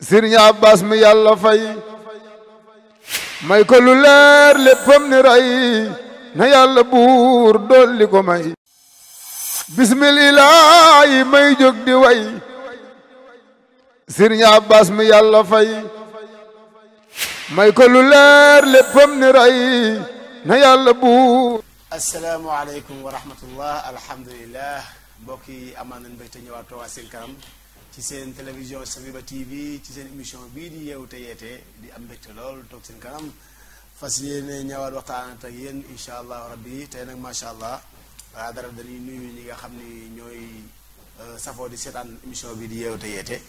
Sëriñ Abbas mi yàlla fay may ko lu leer léppam ni ray na yàlla buur dolli ko may bismillaahi may jóg di way Sëriñ Abbas mi yàlla fay may ko lu leer léppam ni ray na yàlla buur. asalaamaaleykum wa rahmatullah alhamdulilah mbokk yi amaan nañ mbégte ñëwaat toogaat seen kanam ci seen télévision Safiba TV ci seen émission bii di yeewu te yeete di am mbégte lool toog seen kanam fas yéene ñëwaat waxtaan ak yéen incha allah rabbi tey nag macha allah waa dara dañuy nuyu ñi nga xam ni ñooy safoo di seetaan émission bii di yeewu te yeete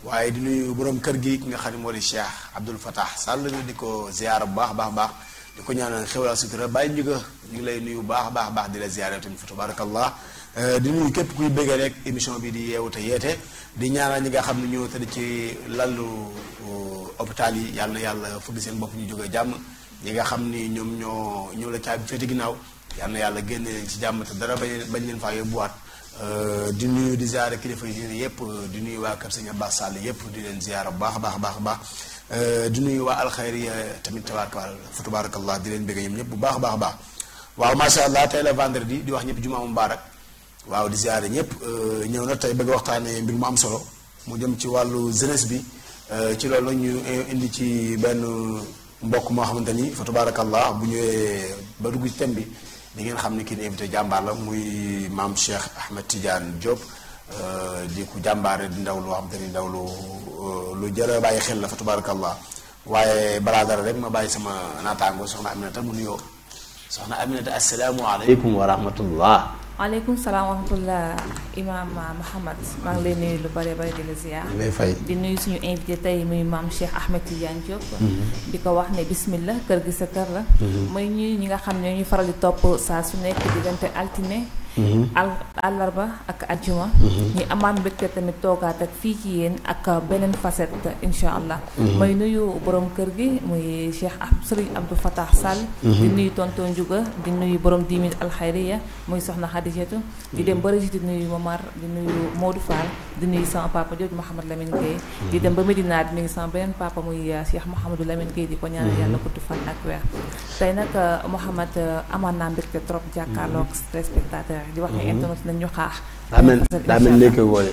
waaye di nuyu borom kër gi ki nga xam ne moo di Cheikh Abdoul Fattah Sall di ko ziar bu baax di ko ñaanal xewal sutura bàyyi ñu ngi lay nuyu baax di la ziare tamit fa tabarakallah di nuyu képp kuy bëggee rek émission bi di yeewu te yeete di ñaanal ñi nga xam ne ñoo tëdd ci lallu hôpital yi yàlla na yàlla fëgg seen bopp ñu jógee jàmm ñi nga xam ni ñoom ñoo la caabi féete ginnaaw yàlla na yàlla génne leen ci jàmm te dara bañ leen faa yóbbuwaat di nuyu di ziare kilifa yi yëpp di nuyu waa kër Sëñ Abbas Sall yëpp di leen ziare bu baax di nuyu waa alxayriya tamit tabarakallah di leen bëgg ñoom ñëpp bu baax waaw macha allah tey la vendredi di wax ñëpp jumaa mubarak waaw di ziare ñëpp ñëw na tey bëgg waxtaanee mbir mu am solo mu jëm ci wàllu jeunesse bi ci loolu ñu indi ci benn mbokk moo xamante ni fa tabarakallah bu ñëwee ba dugg ci thème bi di ngeen xam ni kii ni invité jàmbaar la muy maam Cheikh Ahmed Tidiane Diop di ku jàmbaare di ndaw loo xamante ni ndaw lu jërë bàyyi xel la fa tabarakallah waaye balaa dara rek ma bàyyi sama naataango soxna Aminata mu nuyoo soxna Aminata asalaamualeykum wa rahmatullah. waaleykum salaam wa rahmatullah Imam Mouhamed maa ngi lay nuyu lu bare di la ziar. lay fay di nuyu suñu invité tey muy maam Cheikh Ahmed Tidiane Diop. di ko wax ne bismillah kër gi sa kër la. mooy ñi nga xam ne ñu faral di topp saa su nekk diggante altine. àllarba ak ajjuma ñu amaan mbégte tamit toogaat ak fii ci yéen ak beneen facette incha allah. mooy nuyu borom kër gi muy Cheikh Serigne Abdou Fattah Sall. di nuyu tonton Ndiouga di nuyu borom 10 000 alxayriya muy soxna Khadijatou di dem ba Régis di nuyu Momar di nuyu Modou Fall di nuyu sama papa jooju Mouhamed Lamine Gueye di dem ba Medina di nuyu sama beneen papa muy Cheikh Mouhamadou Lamine Gueye di ko ñaanal yàlla gudd fan ak weer. tey nag Mouhamed amaan naa mbégte trop jàkkaarloog téléspectateur di wax ne internet nañ ñu xaar. daa mel léegi woole.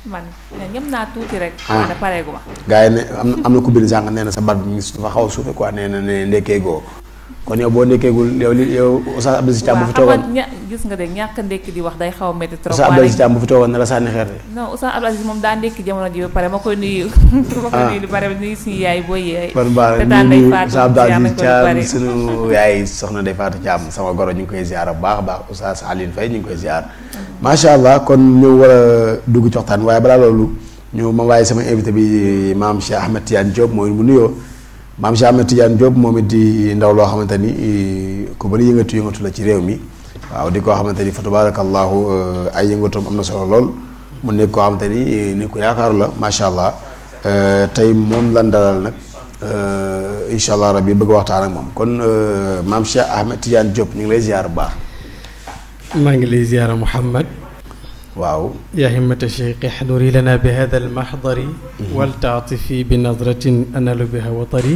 man ñëm naa tuuti rek. ne pareegu ma. gars yi ne am na ku bind sànq nee na sa baat bi mi ngi dafa xaw a suufe quoi nee na ne ndekkee goo kon yow boo ndekkeegul yow Oustaz Abdou Aziz Thiam bu fi toogoon gis nga de ñàkk ndekki di wax day xaw a métti trop. Oustaz Abdou Aziz Thiam bu fi toogoon ne la sànni xeer de. non Oustaz Abdou Aziz moom daa ndekki jamono ji ba pare ma koy nuyu. ma koy nuyu lu bare nuyu suñu yaay booy yaay. kon baax na nuyu Oustaz Abdou Aziz Thiam suñu yaay soxna Ndeye Fatou Thiam sama goro ñu ngi koy ziar bu baax Oustaz Aline Faye ñu ngi koy ziar. macha allah kon ñu war a dugg ci waxtaan waaye balaa loolu ñu ma waaye sama invité bi maam Cheikh Ahmed Tidiane Diop mooy mu nuyoo maam Cheikh Ahmed Tidiane Diop moom it di ndaw loo xamante ni ku bari yëngatu la ci réew mi waaw di koo xamante ni fa tabarakallahu ay yëngatoom am na solo lool mu nekk koo xamante ni ko yaakaaru la macha allah tey moom lan dalal nag incha allah rabbi bëgg waxtaan ak moom kon maam Cheikh Ahmed Tidiane Diop ñu ngi lay ziar bu baax. maa ngi lay ziar Mouhamed. waaw yaa himmata cheikh ihduri lana bi hada almahdari waltaatifi bi nadratin analu biha watari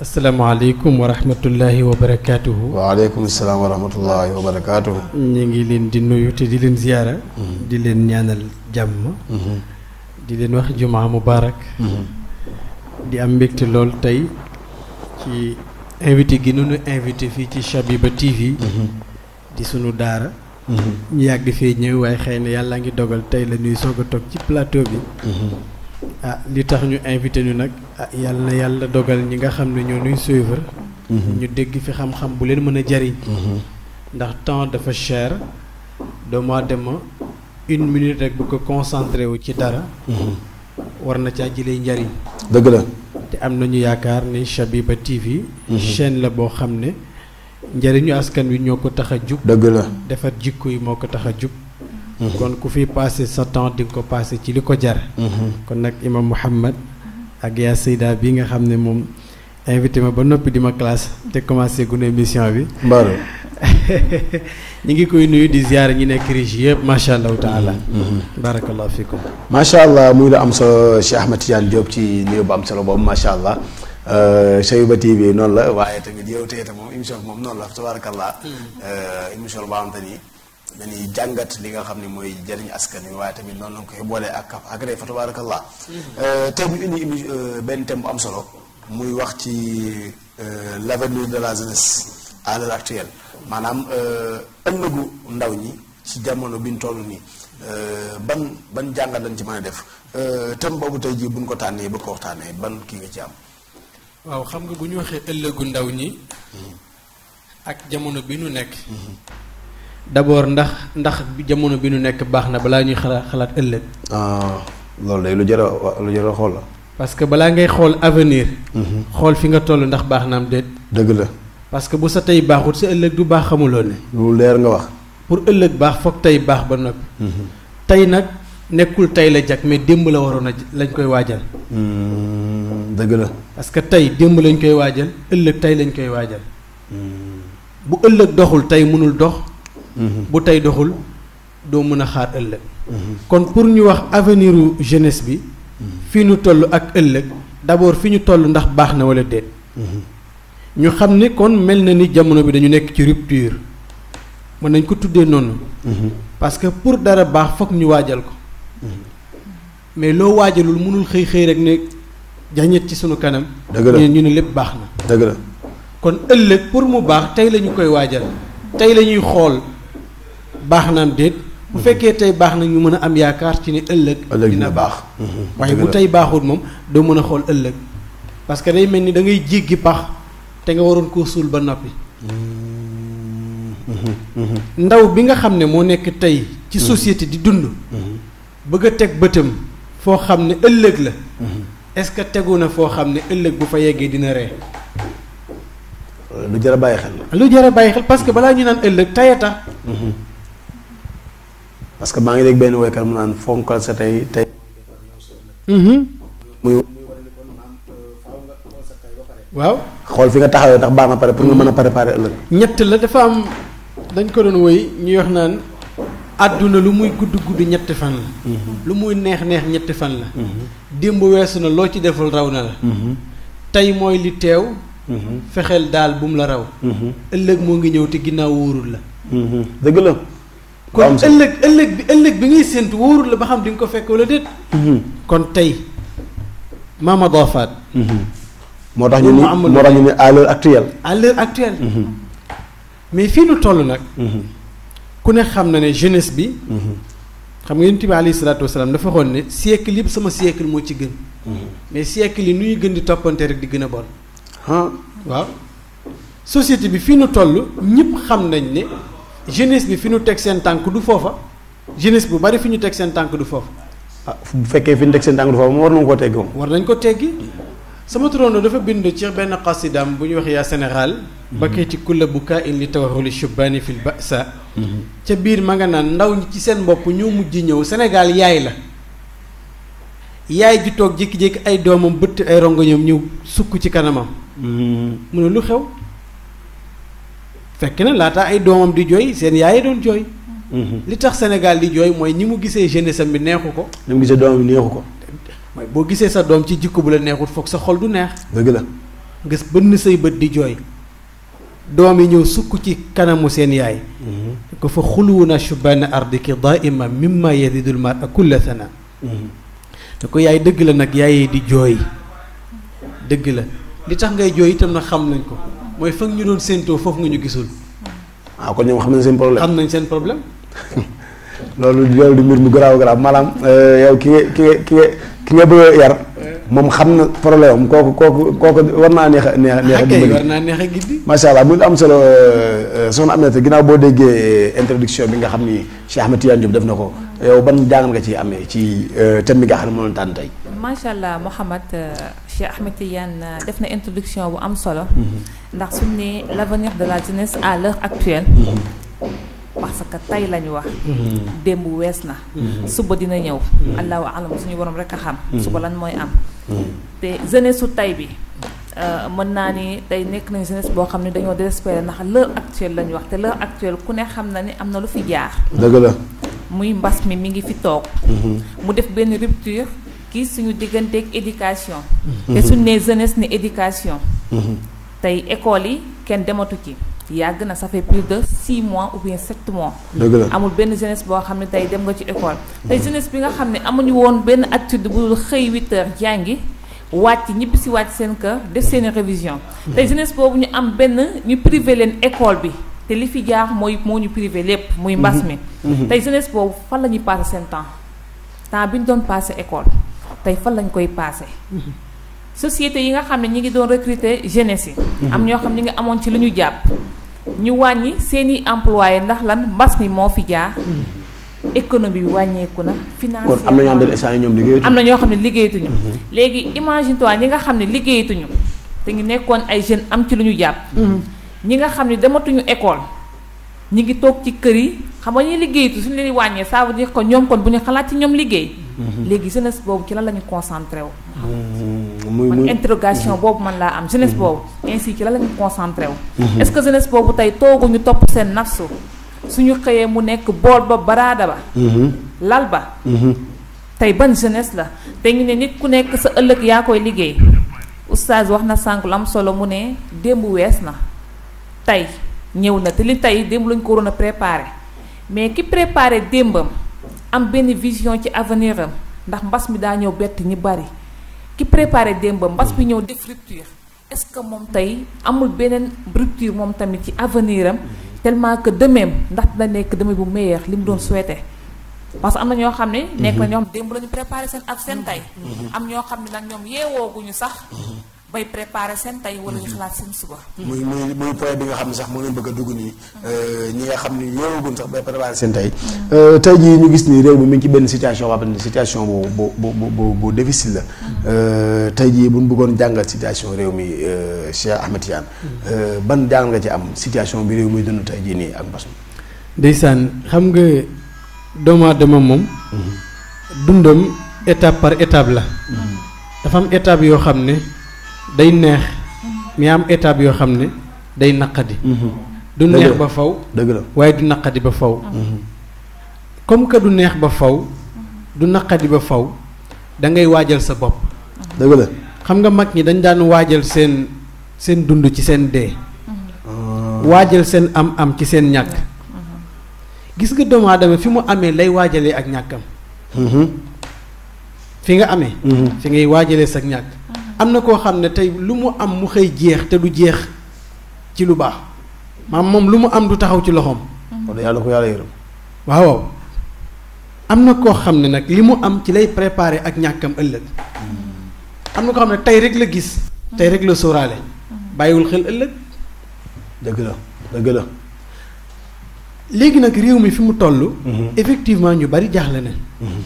asalaamaaleykum wa rahmatullahi wa barakatuhu. waaleykum salaam wa rahmatullahi wa barakatuhu. ñu ngi leen di nuyu te di leen ziara di leen ñaanal jàmm di leen wax jumaa mubarak di am mbégte lool tey ci invité gi nu invité fii ci Safiba TV di sunu daara ñu yàgg di fee ñëw waaye xëy na yàlla ngi dogal tey la ñuy soog a toog ci plateau bi li tax ñu invité ñu nag yàlla na yàlla dogal ñi nga xam ne ñoo nuy suivre ñu dégg fi xam-xam bu leen mën a jariñ ndax temps dafa cher doomu aadama 1 minute rek bu ko concentré wu ci dara war na caa jëlee njariñ dëgg la te am nañu yaakaar ni Safiba TV chaîne la boo xam ne njëriñu askan wi ñoo ko tax a jub. dëgg la defar jikko yi moo ko tax a jub. kon ku fi passé sa temps di nga ko passé ci li ko jar. kon nag imam Mouhamed ak yaa Seyda bi nga xam ne moom invité ma ba noppi di ma classe te commencé gu ne émission bi. Mbaro ñu ngi koy nuyu di ziar ñi nekk régie yëpp macha allahu taala. barakallahu fikum. macha allah muy la am solo Cheikh Ahmed Tidiane Diop ci nuyu bu am solo boobu macha allah. Sawiba TV noonu la waaye tamit yow tey moom émission bi moom noonu la tabarakallah. émission boo xamante ni dañuy jàngat li nga xam ne mooy jëriñ askan wi waaye tamit noonu la koy boolee ak rek fa tabarakallah. tey bu ñu indi benn thème bu am solo muy wax ci l'avenir de la jeunesse à l'heure actuelle maanaam ëllëgu ndaw ñi ci jamono bi ñu toll nii ban jàngat lañ ci mën a def thème boobu tey jii buñ ko tànnee ba ko waxtaanee ban kii nga ci am. waaw xam nga bu ñu waxee ëllëgu ndaw ñi ak jamono bi nu nekk d'abord ndax jamono bi nu nekk baax na balaa ñuy xalaat ëllëg. loolu day lu jar a xool la. parce que balaa ngay xool avenir. xool fi nga toll ndax baax na am déet. dëgg la. parce que bu sa tey baaxut sa ëllëg du baax xamuloo ne. lu leer nga wax. pour ëllëg baax foog tey baax ba noppi. tey nag nekkul tey la jag mais démb la waroon a lañ koy waajal. dëgg la. parce que tey démb lañ koy waajal ëllëg tey lañ koy waajal. bu ëllëg doxul tey mënul dox. bu tey doxul doo mën a xaar ëllëg. kon pour ñu wax avenir u jeunesse bi. fii ñu toll ak ëllëg d'abord fi ñu toll ndax baax na wala déet. ñu xam ne kon mel na ni jamono bi dañu nekk ci rupture mën nañ ko tuddee noonu. parce que pour dara baax foog ñu waajal ko. mais loo waajalul mënul xëy rek ne jañet ci sunu kanam. dëgg la ñu ne lépp baax na. dëgg la kon ëllëg pour mu baax tey la ñu koy waajal tey la ñuy xool baax na am déet. bu fekkee tey baax na ñu mën a am yaakaar ci ne ëllëg. dina baax. waaye bu tey baaxul moom doo mën a xool ëllëg. parce que day mel ni da ngay jéggi pax te nga waroon koo suul ba noppi. ndaw bi nga xam ne moo nekk tey ci société di dund. bëgg a teg bëtam foo xam ne ëllëg la. est-ce que tegu na foo xam ne ëllëg bu fa yeggee dina ree. lu jar a bàyyi xel la. lu jar a bàyyi xel parce que balaa ñu naan ëllëg tey a tax. parce que maa ngi dégg benn woykat mu naan fonkal sa tey. muy. waaw. xool fi nga taxawee ndax baax na pare pour nga mën a préparer ëllëg. ñett la dafa am dañ ko doon woy ñuy wax naan àdduna lu muy gudd ñetti fan la. lu muy neex ñetti fan la. démb weesu na loo ci deful raw na la. tey mooy li teew. fexeel daal bu mu la raw. ëllëg moo ngi ñëw te ginnaaw wóorul la. dëgg la. kon ëllëg bi ngay séentu wóorul la ba xam di nga ko fekk wala déet. kon tey Mama Dofat. moo tax ñu ni à l'heure actuelle. à l'heure actuelle. mais fii nu toll nag. ku ne xam na ne jeunesse bi. xam nga Yonent bi alayhi salaatu wasalaam dafa waxoon ne siècle yëpp sama siècle moo ci gën. mais siècle yi nu ñuy gën di toppante rek di gën a bon. waaw société bi fii nu toll ñëpp xam nañ ne jeunesse bi fi nu teg seen tànk du foofa jeunesse bu bari fi ñu teg seen tànk du foofa. bu fekkee fi ñu teg seen tànk du foofa moom war nañu koo teggi moom. war nañ ko teggi sama turandoo dafa bind ci benn xasidaam bu ñuy wax yaa Sénégal. bakkee ci kulla bukaa in li tawaxuli shubbaani fil ba'sa. ca biir ma nga naan ndaw ñi ci seen bopp ñoo mujj ñëw Sénégal yaay la. yaay ji toog jékki-jékki ay doomam bëtt ay rongoñam ñëw sukk ci kanamam. mu ne lu xew. fekk na laata ay doomam di jooy seen yaay doon jooy. li tax Sénégal di jooy mooy ñi mu gisee jeunesse am bi neexu ko. ni mu gisee doomam bi neexu ko. mooy boo gisee sa doom ci jikko bu la neexut foog sa xol du neex. dëgg la. nga bënn say bët di jooy. doom yi ñëw sukk ci kanamu seen yaay. ko fa xuluwuna shubbaana ardiki daima mimma yazidul mar'a kulla sana. te ko yaay dëgg la nag yaayee di jooy. dëgg la li tax ngay jooy itam nag xam nañ ko mooy fa ñu doon séentoo foofu nga ñu gisul. kon ñoom xam nañ seen problème. xam nañ seen problème. loolu di mbir mu garaaw maanaam yow ki nga bëgg a yar moom xam na problème am kooku war naa neex a dimbali. war naa neex a gindi. macha allah muy am solo soxna Aminata ginnaaw boo déggee introduction bi nga xam ni Cheikh Ahmed Tidiane Diop def na ko yow ban jàngat nga ci amee ci thème bi nga xam ne moo leen tànn tey. macha allah Mouhamed Cheikh Ahmed Tidiane def na introduction bu am solo. ndax suñu ne l'avenir de la jeunesse à l'heure actuelle. parce que tey lañu wax. démb wees na. suba dina ñëw. allahu alam suñu borom rek a xam. suba lan mooy am. te jeunesse su tey bi mën naa ni tey nekk nañ jeunesse boo xam ne dañoo désespéré ndax l'heure actuelle lañu wax te l'heure actuelle ku ne xam na ni am na lu fi jaar. dëgg la. muy mbas mi ngi fi toog. mu def benn rupture kii suñu digganteeg éducation. te suñu nee jeunesse ni éducation. tey école yi kenn dematu ci. yàgg na ça fait plus de 6 mois ou bien 7 mois. dëgg la amul benn jeunesse boo xam ne tey dem nga ci école. tey jeunesse bi nga xam ne amuñu woon benn attitude bu xëy 8 heures jàngi wàcc ñibbi si wàcc seen kër def seen révision. tey jeunesse boobu ñu am benn ñu privé leen école bi te li fi jaar moo ñu privé lépp muy mbas mi. tey jeunesse boobu fan la ñuy passé seen temps bi ñu doon passé école tey fan lañ koy passé. société yi nga xam ne ñi ngi doon recruter jeunesse yi. am ñoo xam ñi ngi amoon ci lu ñu jàpp. ñu wàññi seeni employé ndax lan mbas mi moo fi jaar. économie bi wàññeeku na. financièrement kon am na ñoo xam ne instant ñoom liggéeyatuñu. am na ñoo xam ne liggéeyatuñu. léegi imagine toi ñi nga xam ne liggéeyatuñu te ngi nekkoon ay jeunes am ci lu ñu jàpp. ñi nga xam ne dematuñu école ñi ngi toog ci kër yi xam nga ñuy liggéeyatu suñu leen di wàññee ça veut dire que ñoom kon bu ñu xalaat ci ñoom liggéey. léegi jeunesse boobu ci lan la ñu concentré wu. man interrogation boobu man laa am jeunesse boobu ainsi ci lan la ñu concentré wu. est-ce que jeunesse boobu tey tooguñu topp seen nafsu suñu xëyee mu nekk bool ba baraada ba. lal ba. tey ban jeunesse la te ñu ne nit ku nekk sa ëllëg yaa koy liggéey oustaz wax na sànq lu am solo mu ne démb wees na tey ñëw na te li tey démb lañ ko waroon a préparé mais ki préparé démbam am benn vision ci avenir am ndax mbas mi daa ñëw bett ñi bari ki préparé démbam mbas bi ñëw def rupture est-ce que moom tey amul beneen rupture moom tamit ci avenir am tellement que demain ndax dina nekk demain bu meilleur li mu doon souhaité parce que am na ñoo xam ne nekk na ñoo xam démb la ñu préparé seen ak seen tey am ñoo xam ne nag ñoom yeewooguñu sax bay préparé seen tey wala ñu xalaat seen suba. muy point bi nga xam ne sax moo leen bëgg a dugg nii ñi nga xam ne yeewooguñ sax bay préparé seen tey. tey jii ñu gis ni réew mi ngi ci benn situation boo xam ne situation bu difficile la. tey jii bu ñu bëggoon jàngal situation réew mi Cheikh Ahmed Tidiane ban jàngal nga ci am situation bi réew mi dund tey jii nii ak mbas mi. ndeysaan xam nga doomu aadama moom. dundam étape par étape la. dafa am étape yoo xam ne. day neex mais am étape yoo xam ne day naqadi. du neex ba faw dëgg la waaye du naqadi ba faw comme que du neex ba faw du naqadi ba faw da ngay waajal sa bopp. dëgg la xam nga mag ñi dañ daan waajal seen dund ci seen dee. waajal seen am ci seen ñàkk. gis nga doomu aadama fi mu amee lay waajalee ak ñàkkam. fi nga amee. fi ngay waajalee sa ñàkk. am na koo xam ne tey lu mu am mu xëy jeex te du jeex ci lu baax maam moom lu mu am du taxaw ci loxoom. kon yàlla ko yàlla yërëm. waaw am na koo xam ne nag li mu am ci lay préparer ak ñàkkam ëllëg. am na koo xam ne tey rek la gis. tey rek la sóoraale. bàyyiwul xel ëllëg. dëgg la dëgg la. léegi nag réew mi fi mu toll. effectivement ñu bari jaaxle na.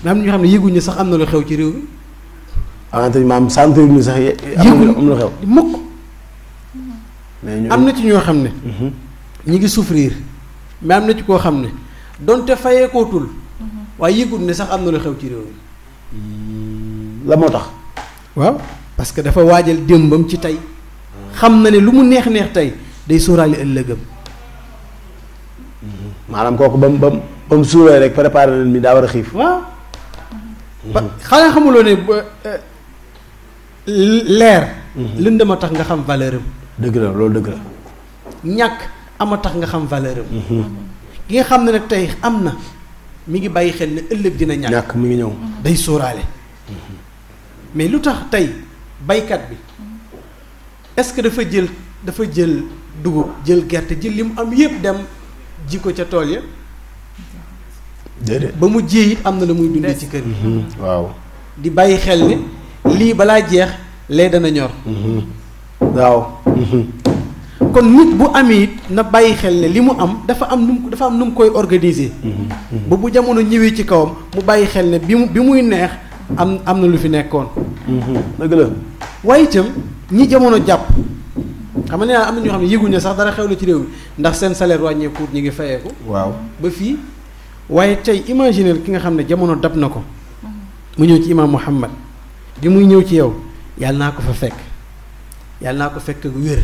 mais am na ñoo xam ne yëguñu sax am na lu xew ci réew mi. maam sant ñu sax am na xew mukk mais am na ci ñoo xam ne ñi ngi souffrir mais am na ci koo xam ne donte fayeekootul waaye yëgul ne sax am na lu xew ci réew mi la moo tax waaw parce que dafa waajal démbam ci tey xam na ne lu mu neex tey day sóoraale ëllëgam maanaam kooku ba mu suuree rek préparé leen mi daa war a xiif waaw xanaa xamuloo ne leer lëndëm a tax nga xam valeur am. dëgg la loolu dëgg la. ñàkk ama tax nga xam valeur am. ki nga xam ne nag tey am na mi ngi bàyyi xel ne ëllëg dina ñàkk. ñàkk mi ngi ñëw. day sóoraale. mais lu tax tey baykat bi est-ce que dafa jël dugub jël gerte jël li mu am yépp dem ji ko ca tool ya. déedéet ba mu jiyee it am na la muy dundee ci kër gi. waaw. di bàyyi xel ne lii balaa jeex lee dana ñor. waaw. kon nit bu amee it na bàyyi xel ne li mu am dafa am nu mu koy organiser. ba bu jamono ñëwee ci kawam mu bàyyi xel ne bi muy neex am na lu fi nekkoon. dëgg la. waaye itam ñi jamono jàpp xam nga nee naa am na ñoo xam ne yëguñu sax dara xew la ci réew mi ndax seen salaire wàññeeku ñi ngi fayeeku. waaw ba fii waaye tey imaginer ki nga xam ne jamono dab na ko. mu ñëw ci imaam Muhammad bi muy ñëw ci yow yàlla naa ko fa fekk yàlla naa ko fekk wér.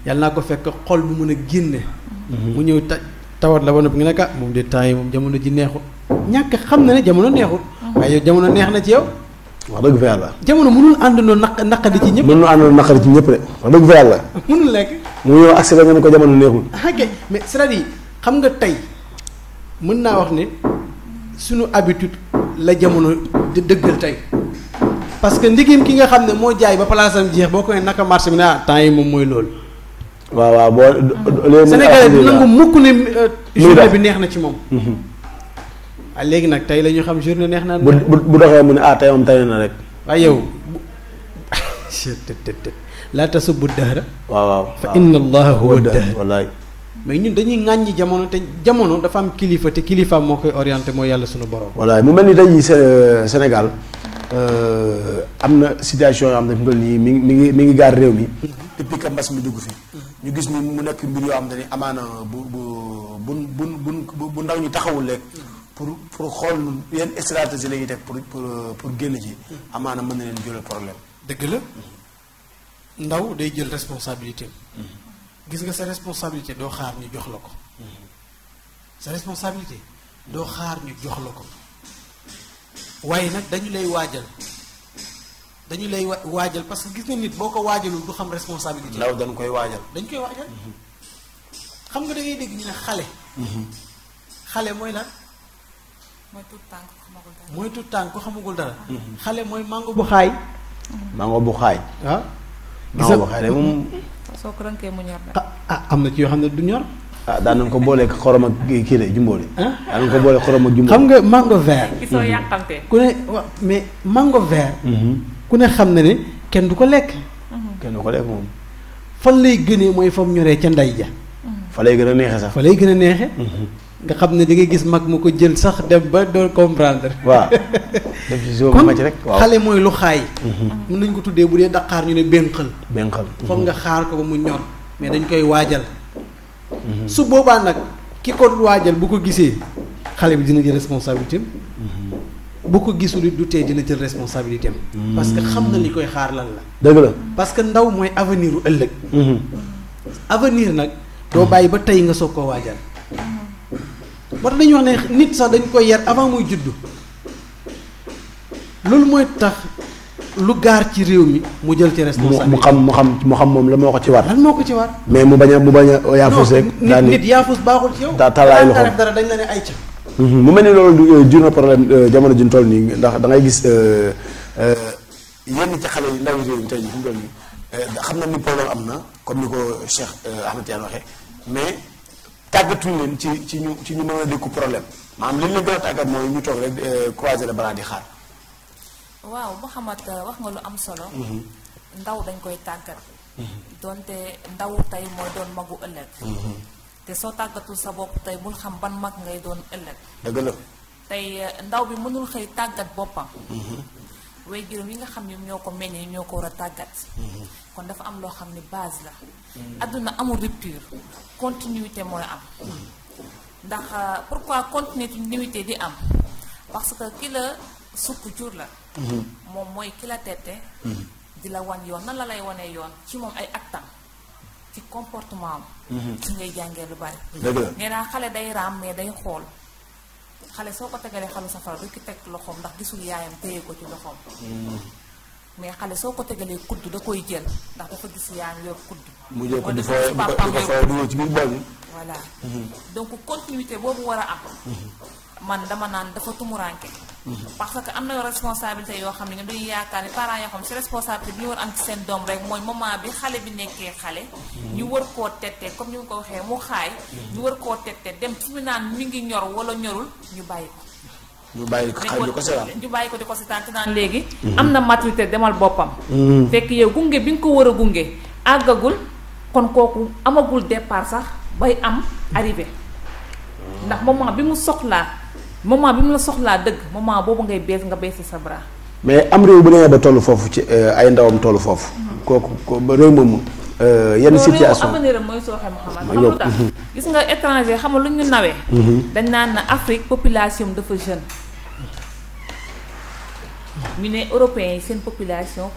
yàlla naa ko fekk xol bu mën a génne. mu ñëw tawat la ba noppi nga ne ah moom de temps yi moom jamono ji neexul ñàkk xam na ne jamono neexul. waaye yow jamono neex na ci yow. wax dëgg fa yàlla. jamono mënul àndandoo naqadi ci ñëpp. mënul àndandoo naqadi ci ñëpp de wax dëgg fa yàlla. mënul lekk. mu ñëw accès nga ne ko jamono neexul. ok mais c'est-à-dire xam nga tey mën naa wax ne suñu habitude la jamono di dëggal tey parce que ndigim ki nga xam ne moo jaay ba palaasam jeex boo koy naka marché bi ne temps yi moom mooy loolu. waaw boo. Sénégalais du nangu mukk ne journée bi neex na ci moom. waaye léegi nag tey la ñu xam journée neex na. bu doxee mu ne tey moom tey na rek. waaye yow laa tasubbu dahra. waaw fa inna allaha huwa dahr. wallaay. mais ñun dañuy ŋàññi jamono te jamono dafa am kilifa te kilifaam moo koy orienté mooy yàlla sunu borom. wallaay mu mel ni tey Sénégal am na situation yoo xam ne fi mu toll nii mi ngi gaar réew mi. depuis que mbas mi dugg fi. ñu gis ni mu nekk mbir yoo xam ne amaana bu ndaw ñi taxawul rek. pour xool yenn stratégie la ñuy teg pour génn ci amaana mën na leen jural problème. dëgg la ndaw day jël responsabilité gis nga sa responsabilité doo xaar ñu jox la ko sa responsabilité doo xaar ñu jox la ko waaye nag dañu lay waajal parce que gis nga nit boo ko waajalul du xam responsabilité. ndaw dañ koy waajal. dañ koy waajal xam nga da ngay dégg ñu ne xale. xale mooy lan. mooy tout tànk ko xamagul dara. xale mooy mango bu xaay. mango bu xaay. waaw. mango bu xaay de moom. soo ko rënkee mu ñor am na ci yoo xam ne du ñor. daan nañ ko booleeg xorom ak kii de jumbo de. daan nañ ko booleeg xorom ak jumbo. xam nga mango vert. ki soo yàqamtee. ku ne mais mango vert. ku ne xam na ne kenn du ko lekk. kenn du ko lekk moom. fan lay gënee mooy fa mu ñoree ca ndey ja. fa lay gën a neexee sax. fa lay gën a neexee. nga xam ne da ngay gis mag mu ko jël sax dem ba doo comprendre. waaw def ci zone màcc rek. waaw xale mooy lu xaay. mën nañ ko tuddee bu dee daqaar ñu ne benqal. benqal. foog nga xaar ko ba mu ñor mais dañ koy waajal. su boobaa nag ki ko waajal bu ko gisee xale bi dina jël responsabilité am. bu ko gisul du tee dina jël responsabilité am. parce que xam na li koy xaar lan la. dëgg la parce que ndaw mooy avenir u ëllëg. avenir nag doo bàyyi ba tey nga soog koo waajal. moo tax dañuy wax ne nit sax dañ koy yar avant muy juddu loolu mooy tax lu gaar ci réew mi mu jël ci responsabilité mu xam moom la moo ko ci war. lan moo ko ci war. mais mu bañ a yaafus rek. nit yaafus baaxul ci yow. daa talaay loxo dara dañ la ne ay ca. mu mel ni loolu jur na problème jamono ji ñu toll nii ndax da ngay gis yenn ci xale yi ndaw réew mi tey jii fi mu toll nii xam na ni problème am na comme ni ko Cheikh Ahmed Tidiane waxee mais tàggatuñ leen ci ñu mën a dékku problème maanaam li ñu leen gën a tàggat mooy ñu toog rek croiser les bras di xaar. waaw Mouhamed wax nga lu am solo. ndaw dañ koy tàggat. donte ndaw tey mooy doon magu ëllëg. te soo tàggatul sa bopp tey bul xam ban mag ngay doon ëllëg. dëgg la. tey ndaw bi mënul xëy tàggat boppam. way juróom yi nga xam ne ñoo ko meññee ñoo ko war a tàggat. kon dafa am loo xam ne base la. adduna amul rupture continuité mooy am. ndax pourquoi continuité di am parce que ki la sukk jur la. moom mooy ki la tette. di la wan yoon nan la lay wanee yoon ci moom ay actam ci comportement am. ci ngay jàngee lu bari. dëgg la nee naa xale day raam mais day xool. xale soo ko tegalee xalu safara du ki teg loxoom ndax gisul yaayam téye ko ci loxoom. mais xale soo ko tegalee kudd da koy jël ndax dafa gis yaayam yor kudd. mu jël ko di fa dugal ci biir bool bi. voilà donc continuité boobu war a am. man dama naan dafa tumuranke parce que am na responsabilité yoo xam ne ñoom dañuy yaakaar ni parents yoo xam ne si responsabilité bi ñu war am ci seen doom rek mooy moment bi xale bi nekkee xale. ñu war koo tette comme ni mu ko waxee mu xaay. ñu war koo tette dem fi mu naan mi ngi ñor wala ñorul ñu bàyyi ko. ñu bàyyi ko xale bi ko seetaan ñu bàyyi ko di ko seetaan te naan léegi. am na maturité demal boppam. fekk yow gunge bi nga ko war a gunge àggagul kon kooku amagul départ sax bay am arrivé ndax moment bi mu la soxlaa dëgg moment boobu ngay bees nga beesi sa bras. mais am réew bu nee ba toll foofu ci ay ndawam toll foofu. kooku ba réew moomu yenn situation avenir mooy sooxe Mouhamed xam nga tax gis nga étranger xam nga lu ñu nawee. dañ naan na Afrique population dafa jeune. ñu ne européens yi seen population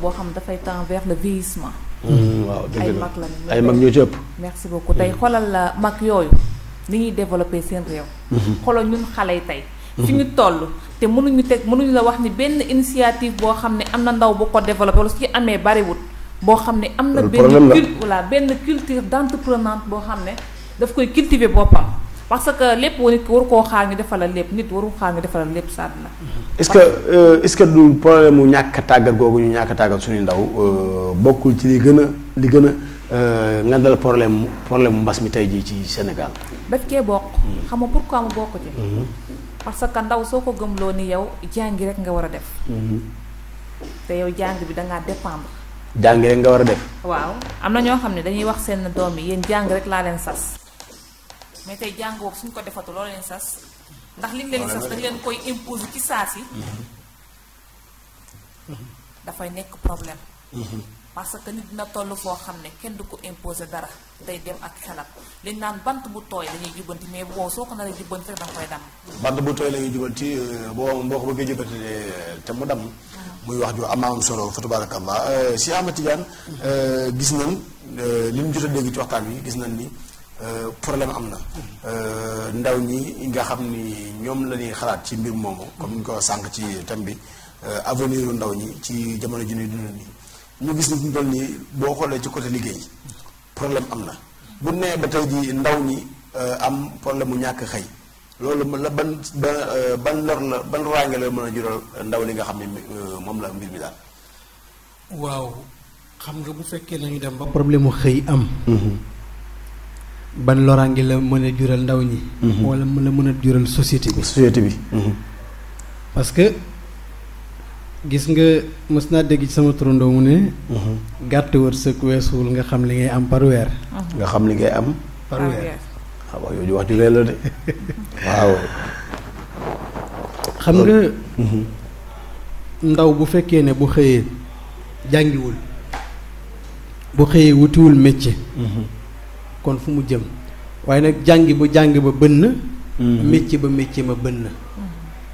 boo xam ne dafay tend vers le vieillissement. waaw dëgg ay la mag la ay mag ñoo ci ëpp. merci beaucoup tey xoolal la mag yooyu ni ñuy développé seen réew. xoolal ñun xale yi tey. fi ñu toll te mënuñu la wax ni benn initiative boo xam ne am na ndaw bu ko développé wala su ci amee bariwut boo xam ne am na benn culture d'entrepreneur boo xam ne daf koy cultiver boppam parce que lépp nit waru koo xaar ñu defal la lépp nit waru xaar ñu defal la lépp sàdd na. est-ce que du problème mu ñàkk a tàggat googu ñu ñàkk a tàggat suñu ndaw bokkul ci li gën a nga dal problème mu mbas mi tey jii ci Sénégal. daf cee bokk. xam nga pourquoi mu bokk ci. parce que ndaw soo ko gëmloo ni yow jàngi rek nga war a def. te yow jàng bi dangaa dépendre. jàngi rek nga war a def. waaw am na ñoo xam ne dañuy wax seen doom yi yéen jàng rek laa leen sas mais tey jàng boobu suñ ko defatu loolu leen sas ndax liñ leen sas dañ leen koy imposer ci saa si dafay nekk problème. parce que nit dina toll foo xam ne kenn du ko imposer dara day dem ak xelam liñ naan bant bu tooy la ñuy jubbanti mais boo soo ko naree jubbanti rek danga koy damm. bant bu tooy la ñuy jubbanti boo ko bëggee jubbanti te mu damm. muy wax ju am solo fa tabarakallah Cheikh Ahmed Tidiane gis nañ li ñu jot a dégg ci waxtaan wi gis nañ ni problème am na ndaw ñi nga xam ni ñoom la ñuy xalaat ci mbir moomu comme ni ñu ko sànq ci thème bi avenir u ndaw ñi ci jamono ji ñuy dund nii ñu gis ni ñu toll nii boo xoolee ci côté liggéey problème am na bu nee ba tey ji ndaw ñi am problème mu ñàkk xëy loolu la ban lor la ban rànge la mën a jural ndaw li nga xam ne moom la mbir mi daal. waaw xam nga bu fekkee nañu dem ba problème mu xëy am. ban loraange la mën a jural ndaw ñi. wala la mën a jural société bi. parce que gis nga mës naa dégg ci sama turandoo mu ne. gàtt wërsëg weesuwul nga xam li ngay am par weer. nga xam li ngay am. par weer. waaw yooyu wax ju rëy la de waaw. xam nga. ndaw bu fekkee ne bu xëyee jàngiwul bu xëyee wutiwul métier. kon fu mu jëm waaye nag jàngi ba bënn. métier ma bënn.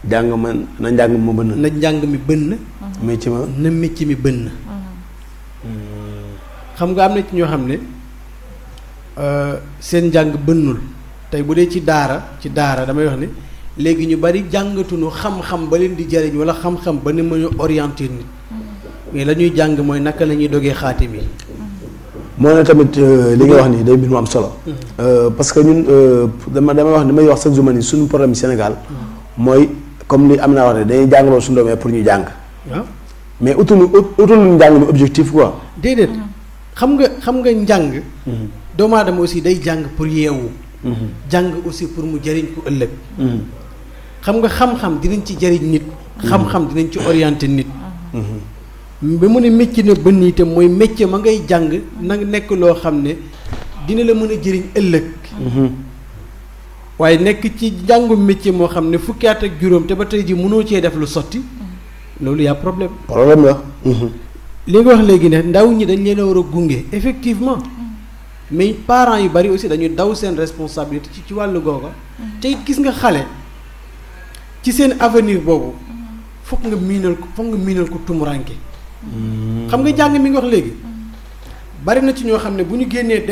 jàng ma na njàng ma bënn. na njàng mi bënn. métier ma na métier mi bënn. xam nga am na ci ñoo xam ne seen njàng bënnul tey bu dee ci daara damay wax ne léegi ñu bari jàngatuñu xam-xam ba leen di jariñ wala xam-xam ba ne mën a orienté nit mais la ñuy jàng mooy naka la ñuy dogee xaatim yi. moo ne tamit li nga wax nii day mbir mu am solo. parce que ñun damay wax chaque jour ma ni suñu problème Sénégal mooy comme li am naa wax ne dañuy jàngaloo suñu doomee pour ñu jàng. waaw mais utul njàng mi objectif quoi. déedéet xam nga njàng. doomu aadama aussi day jàng pour yeewu. jàng aussi pour mu jariñ ko ëllëg. xam nga xam-xam dinañ ci jariñ nit. xam-xam dinañ ci orienté nit. ba mu ne métier na bënn itam mooy métier ma ngay jàng na nekk loo xam ne dina la mën a jëriñ ëllëg. waaye nekk ci jàngu métier moo xam ne fukki at ak juróom te ba tey ji mënoo cee def lu sotti loolu yaa problème. problème la. li nga wax léegi ne ndaw ñi dañ leen a war a gunge effectivement mais parents yu bari aussi dañuy daw seen responsabilité ci wàllu googa te it gis nga xale ci seen avenir boobu foog nga miinal ko tumuranke xam nga jàng mi nga wax léegi bari na ci ñoo xam ne bu ñu génnee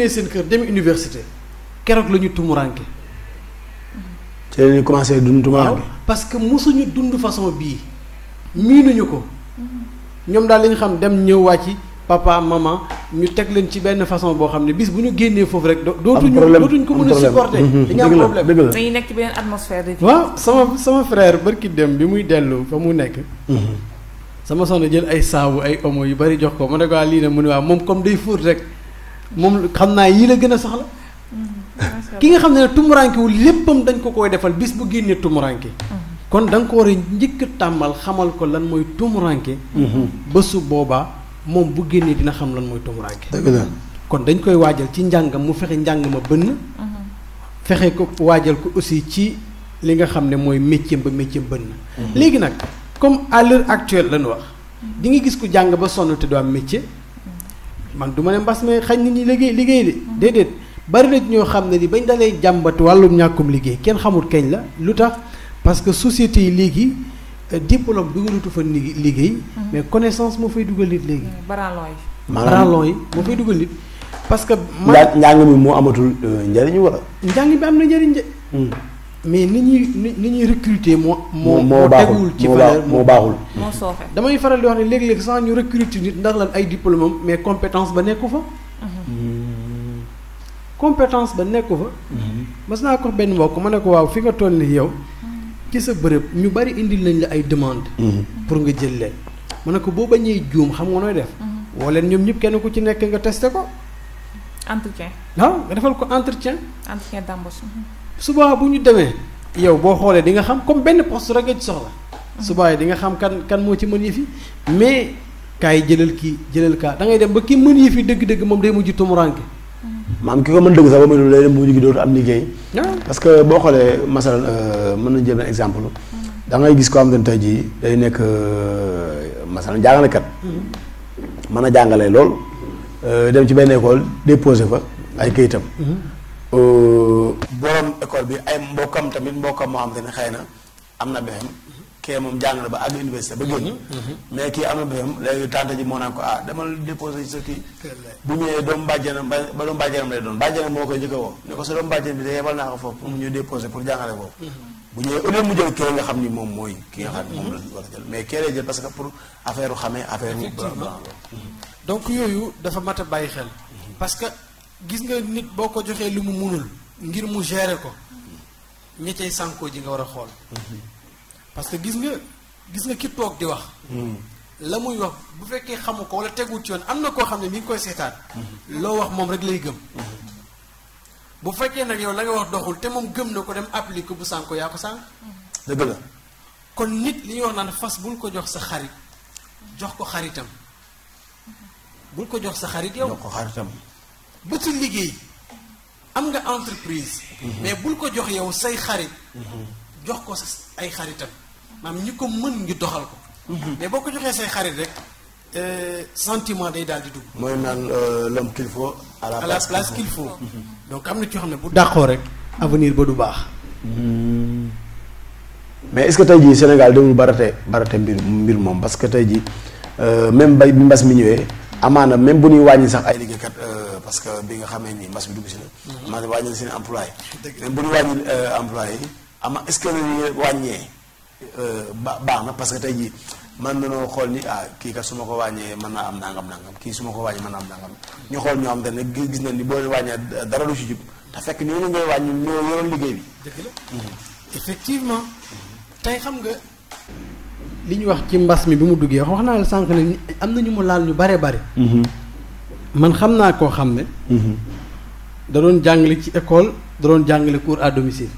seen kër dem université keroog la ñu tumuranke ci la ñuy commencé dund tumuranke parce que mosuñu dund façon bii miinuñu ko ñoom daal lañu xam dem ñëw wàcc papa maman ñu teg leen ci benn façon boo xam ne bis bu ñu génnee foofu rek dootuñ ko mën a supporter dañu am problème dañuy nekk ci beneen atmosphère waaw sama frère barki dem bi muy dellu fa mu nekk sama soxna jël ay saabu ay omo yu bari jox ko ma ne ko lii ne mu ne waaw moom comme day fóot rek moom xam naa yii la gën a soxla ki nga xam ne tumurankewul léppam dañ ko koy defal bis bu génnee tumuranke kon da nga ko war a njëkk a tàmbal xamal ko lan mooy tumuranke bésu boobaa moom bu génnee dina xam lan mooy tumuranke dëgg la kon dañ koy waajal ci njàngam mu fexe njàng ma bënn fexe ko waajal ko aussi ci li nga xam ne mooy métier bënn léegi nag comme à l'heure actuelle lañu wax di nga gis ku jàng ba sonn te du am métier man du ma ne mbas mi xañ nit ñi liggéey de déedéet bari na ñoo xam ne ni bañ dalee jàmbat wàllum ñàkkum liggéey kenn xamul kañ la lu tax parce que société yi léegi diplôme dugalatu fa liggéey mais connaissance moo fay dugal nit léegi branlon yi moo fay dugal nit parce que njàng mi moo amatul njëriñ wala njàng bi am na njëriñ de mais ni ñuy recruter moo baaxul ci valeur moo baaxul moo sooxe damay faral di wax ne léeg-léeg sax ñu recruter nit ndax lan ay diplôme mais compétence ba nekku fa compétence ba nekku fa mas naa ko wax benn mbokk ma ne ko waaw fi nga toll ni yow ci sa bërëb ñu bari indil nañ la ay demande pour nga jël leen ma ne ko boo bañee juum xam nga nooy def woo leen ñoom ñëpp kenn ku ci nekk nga testé ko entretien waaw nga defal ko entretien d'embauche suba bu ñu demee yow boo xoolee di nga xam comme benn poste rek nga ci soxla suba di nga xam kan moo ci mën yëf yi mais kaay jëlal kii jëlal kaa da ngay dem ba ki mën yëf yi dëgg-dëgg moom day mujj tumuranke maam ki ko mën dëgg sax ba muy lay dem mujj gi dootu am liggéey parce que boo xoolee masalan mën nañ jël benn exemple da ngay gis ko am ne tey jii day nekk masalan jàngalekat mën a jàngale lool dem ci benn école déposé fa ay kayitam borom école bi ay mbokkam moo xam te ne xëy na am na BFEM kee moom jàng na ba àgg université ba génn mais kii am na BFEM léegi tante ji moo naan ko demal déposé sa kii bu ñëwee doomu bàjjenam ba doomu bàjjenam lay doon bàjjenam moo koy jëkk a woo ne ko sa doomu bàjjen bi de yebal naa ko foofu pour mu ñëw déposé pour jàngale foofu bu ñëwee au lieu mu jël kii nga xam ni moom mooy ki nga xam ni moom la war a jël mais kee lay jël parce que pour affaire xamee affaire donc yooyu dafa mat a bàyyi xel parce que gis nga nit boo ko joxee lu mu munul ngir mu gérer ko ña cay sànkoo ji nga war a xool parce que gis nga ki toog di wax la muy wax bu fekkee xamu ko wala tegul ci yoon am na koo xam ne mi ngi koy seetaan loo wax moom rek lay gëm bu fekkee nag yow la nga wax doxul te moom gëm na ko dem appliquer bu sànko yaa ko sànk dëgg la kon nit li ñuy wax naan fas bul ko jox sa xarit jox ko xaritam bul ko jox sa xarit yow jox ko xaritam bëtu liggéey am nga entreprise mais bul ko jox yow say xarit jox ko ay xaritam maanaam ñi ko mën ngi doxal ko mais boo ko joxee say xarit rek sentiment day daal di dugg mooy naan l'homme qu'il faut à la place qu'il faut donc am na ci xam ne bu dàqoo rek avenir ba du baax mais est-ce que tey jii Sénégal demul barate mbir moom parce que tey jii même bi mbas mi ñëwee amaana même bu ñuy wàññi sax ay liggéeykat parce que bi nga xamee ni mbas bi dugg si la amaana wàññi seen employé même bu ñuy wàññi employé yi ama est-ce que nañu wàññee baax na parce que tey jii man nañoo xool ni kii kat su ma ko wàññee mën naa am nangam kii su ma ko wàññee mën naa am nangam ñu xool ñoo xam te ne gis nañ ni boo wàññee dara du si jub te fekk ñooñu ngay wàññi ñoo yoroon liggéey bi dëgg la effectivement tey xam nga li ñu wax ci mbas mi bi mu duggee wax naa la sànq ne am na ñu mu laal ñu bare bare man xam naa koo xam ne da doon jàngale ci école da doon jàngale cours à domicile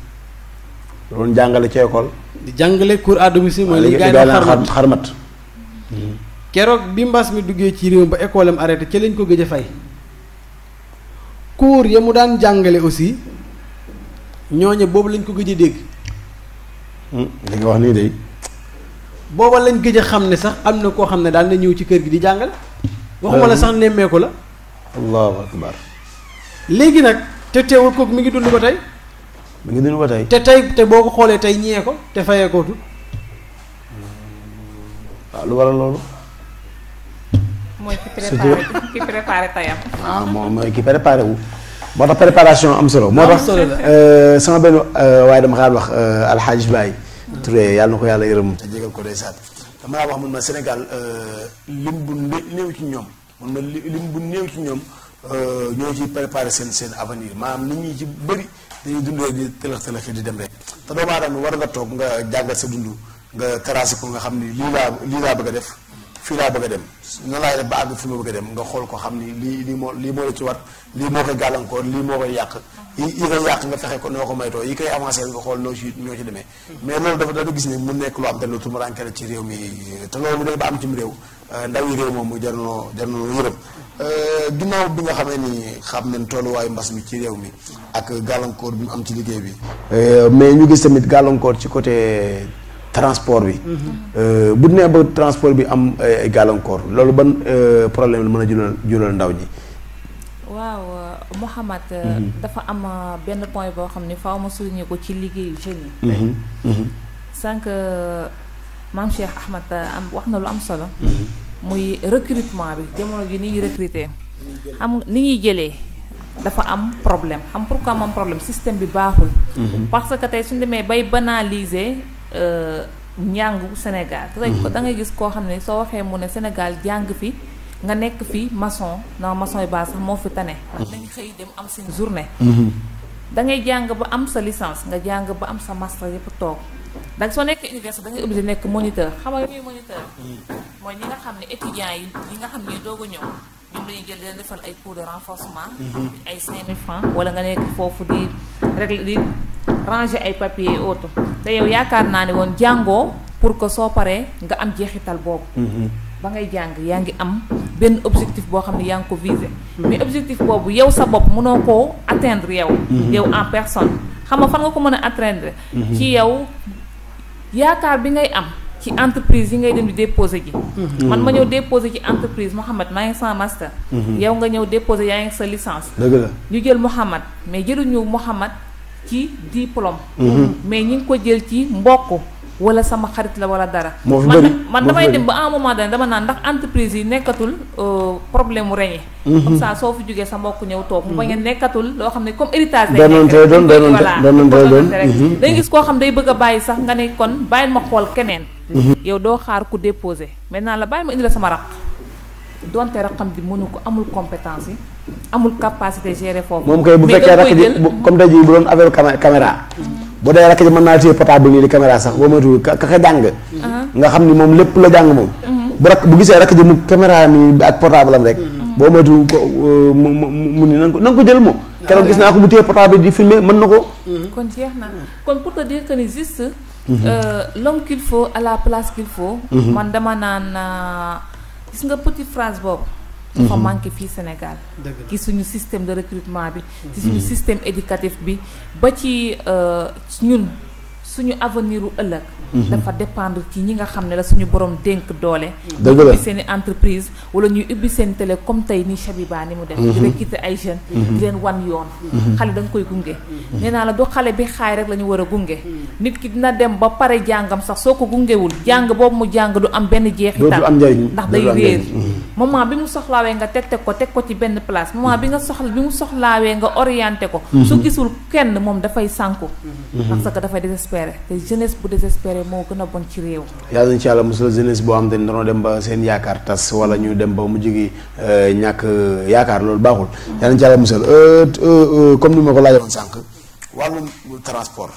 da doon jàngale ci école di jàngale cours à domicile mooy li gaay na xarmat keroog bi mbas mi duggee ci réew ba école am arrêté ca lañ ko gëj a fay cours ya mu daan jàngale aussi ñooñe boobu lañ ko gëj a dégg li nga wax nii de booba lañ gëj a xam ne sax am na koo xam ne daal na ñëw ci kër gi di jàngale waxuma la sax nemmeeku la allahu akbar léegi nag te teewul kooku mi ngi dund ba tey mi ngi dund ba tey te boo ko xoolee tey ñee ko te fayee kootul waaw lu waral loolu mooy ki préparé tayam moom mooy ki préparé wu moo tax préparation am solo moo tax sama benn waaye dama xaar wax alxaaj Baye Touré yàlla na ko yàlla yërëm te jégal ko day saat dama laa wax mun ma Sénégal lim bu néew ci ñoom mun ma lim bu néew ci ñoom ñoo ci préparé seen avenir maanaam nit ñi ci bëri dañuy dundee di tëlëx di dem rek te doomu aadama war nga toog nga jàngat sa dund nga tracé ko nga xam ni lii laa bëgg a def fii laa bëgg a dem na laay def ba àgg fi ma bëgg a dem nga xool ko xam ni lii moo la ci war lii moo koy gàllankoor lii moo koy yàq yi koy yàq nga fexe ko noo ko maytoo yi koy avancé nga xool ñoo ci demee mais loolu dafa gis ne mu nekk lu am te lu tumuraanke la ci réew mi te loolu mu dem ba am cim réew ndaw yi réew moom mu jar noo yërëm ginnaaw bi nga xamee ni xam nañ tolluwaayu mbas mi ci réew mi ak gàllankoor bi mu am ci liggéey bi mais ñu gis tamit gàllankoor ci côté transport bi bu nee ba transport bi am ay gàllankoor loolu ban problème la mën a jural ndaw ñi waaw Mouhamad dafa am benn point boo xam ne faaw ma souligner ko ci liggéeyu jeunes yi sànq maam Cheikh Ahmed wax na lu am solo. muy recrutement bi jamono ji ni ñuy recruter xam ni ñuy jëlee dafa am problème xam pourquoi am problème système bi baaxul. parce que tey suñu demee bay banaliser njàngu Sénégal. da ngay gis koo xam ne soo waxee mu ne Sénégal jàng fi nga nekk fi maçon non maçon yi baax sax moo fi tane. ndax dañu xëy dem am seen journée. da ngay jàng ba am sa licence nga jàng ba am sa master yëpp toog. donc soo nekkee université da ngay obligé nekk moniteur xam nga muy moniteur mooy ñi nga xam ne étudiants yi nga xam ne doog a ñëw ñoom dañuy jël leen defal ay cours de renforcement ay 5000 francs wala nga nekk foofu di régler di ranger ay papiers autres te yow yaakaar naa ne woon jàngoo pour que soo paree nga am jeexital boobu ba ngay jàng yaa ngi am benn objectif boo xam ne yaa ngi ko visé mais objectif boobu yow sa bopp mënoo koo atteindre yow en personne xam nga fan nga ko mën a atteindre ci yow yaakaar bi ngay am ci entreprise yi ngay dem di déposer ji man ma ñëw déposer ci entreprise Mouhamed maa ngi sama master yow nga ñëw déposer yaa ngi sa licence dëgg la ñu jël Mouhamed mais jëluñu Mouhamed ci diplôme mais ñi ngi ko jël ci mbokk wala sama xarit la wala dara man damay dem ba à un moment donné dama naan ndax entreprise yi nekkatul problème mu reñe comme ça soo fi jógee sa mbokk ñëw toog mu bañ a nekkatul loo xam ne comme héritage day doon day gis koo xam day bëgg a bàyyi sax nga ne kon bàyyil ma xool keneen yow doo xaar ku déposé maintenant la bàyyi ma indi la sama raq donte raqam bi mënu ko amul compétence yi amul capacité gérer foofu moom kay bu fekkee raq ji comme tey jii bu doon affaire caméra bu dee rakk ji mën naa téye portable nii di caméra sax boo moytuwul ka jàng nga xam ni moom lépp la jàng moom bu gisee rakk ji mu caméra nii ak portable am rek boo moytuwul ko mu ni na nga ko jël moom keroog gis naa ko mu téye portable di filmer mën na ko kon jeex na kon pour te dire que ni juste l'homme qu'il faut à la place qu'il faut man dama naan gis nga petite phrase boobu dafa manqué fii Sénégal ci suñu système de recrutement bi ci suñu système éducatif bi ba ci ñun suñu avenir u ëllëg dafa dépendre ci ñi nga xam ne la suñu borom dénk doole ñu ubbi seen i entreprise wala ñuy ubbi seen télé comme tey ni Chabiba ni mu def di recruter ay jeunes di leen wan yoon xale da nga koy gunge nee naa la du xale bi xaay rek la ñu war a gunge nit ki dina dem ba pare jàngam sax soo ko gungewul jàng boobu mu jàng du am benn jeexital ndax day réer moment bi mu soxlaawee nga teg ko ci benn place moment bi mu soxlaawee nga orienté ko su gisul kenn moom dafay sànku parce que dafay désespéré te jeunesse bu désespéré moo gën a bon ci réew. yàlla nañu ci yàlla musal jeunesse boo xam te ne dañoo dem ba seen yaakaar tas wala ñu dem ba mu jógee ñàkk yaakaar loolu baaxul. yàlla nañu ci yàlla musal comme ni ma ko laajoon sànq wàllum transport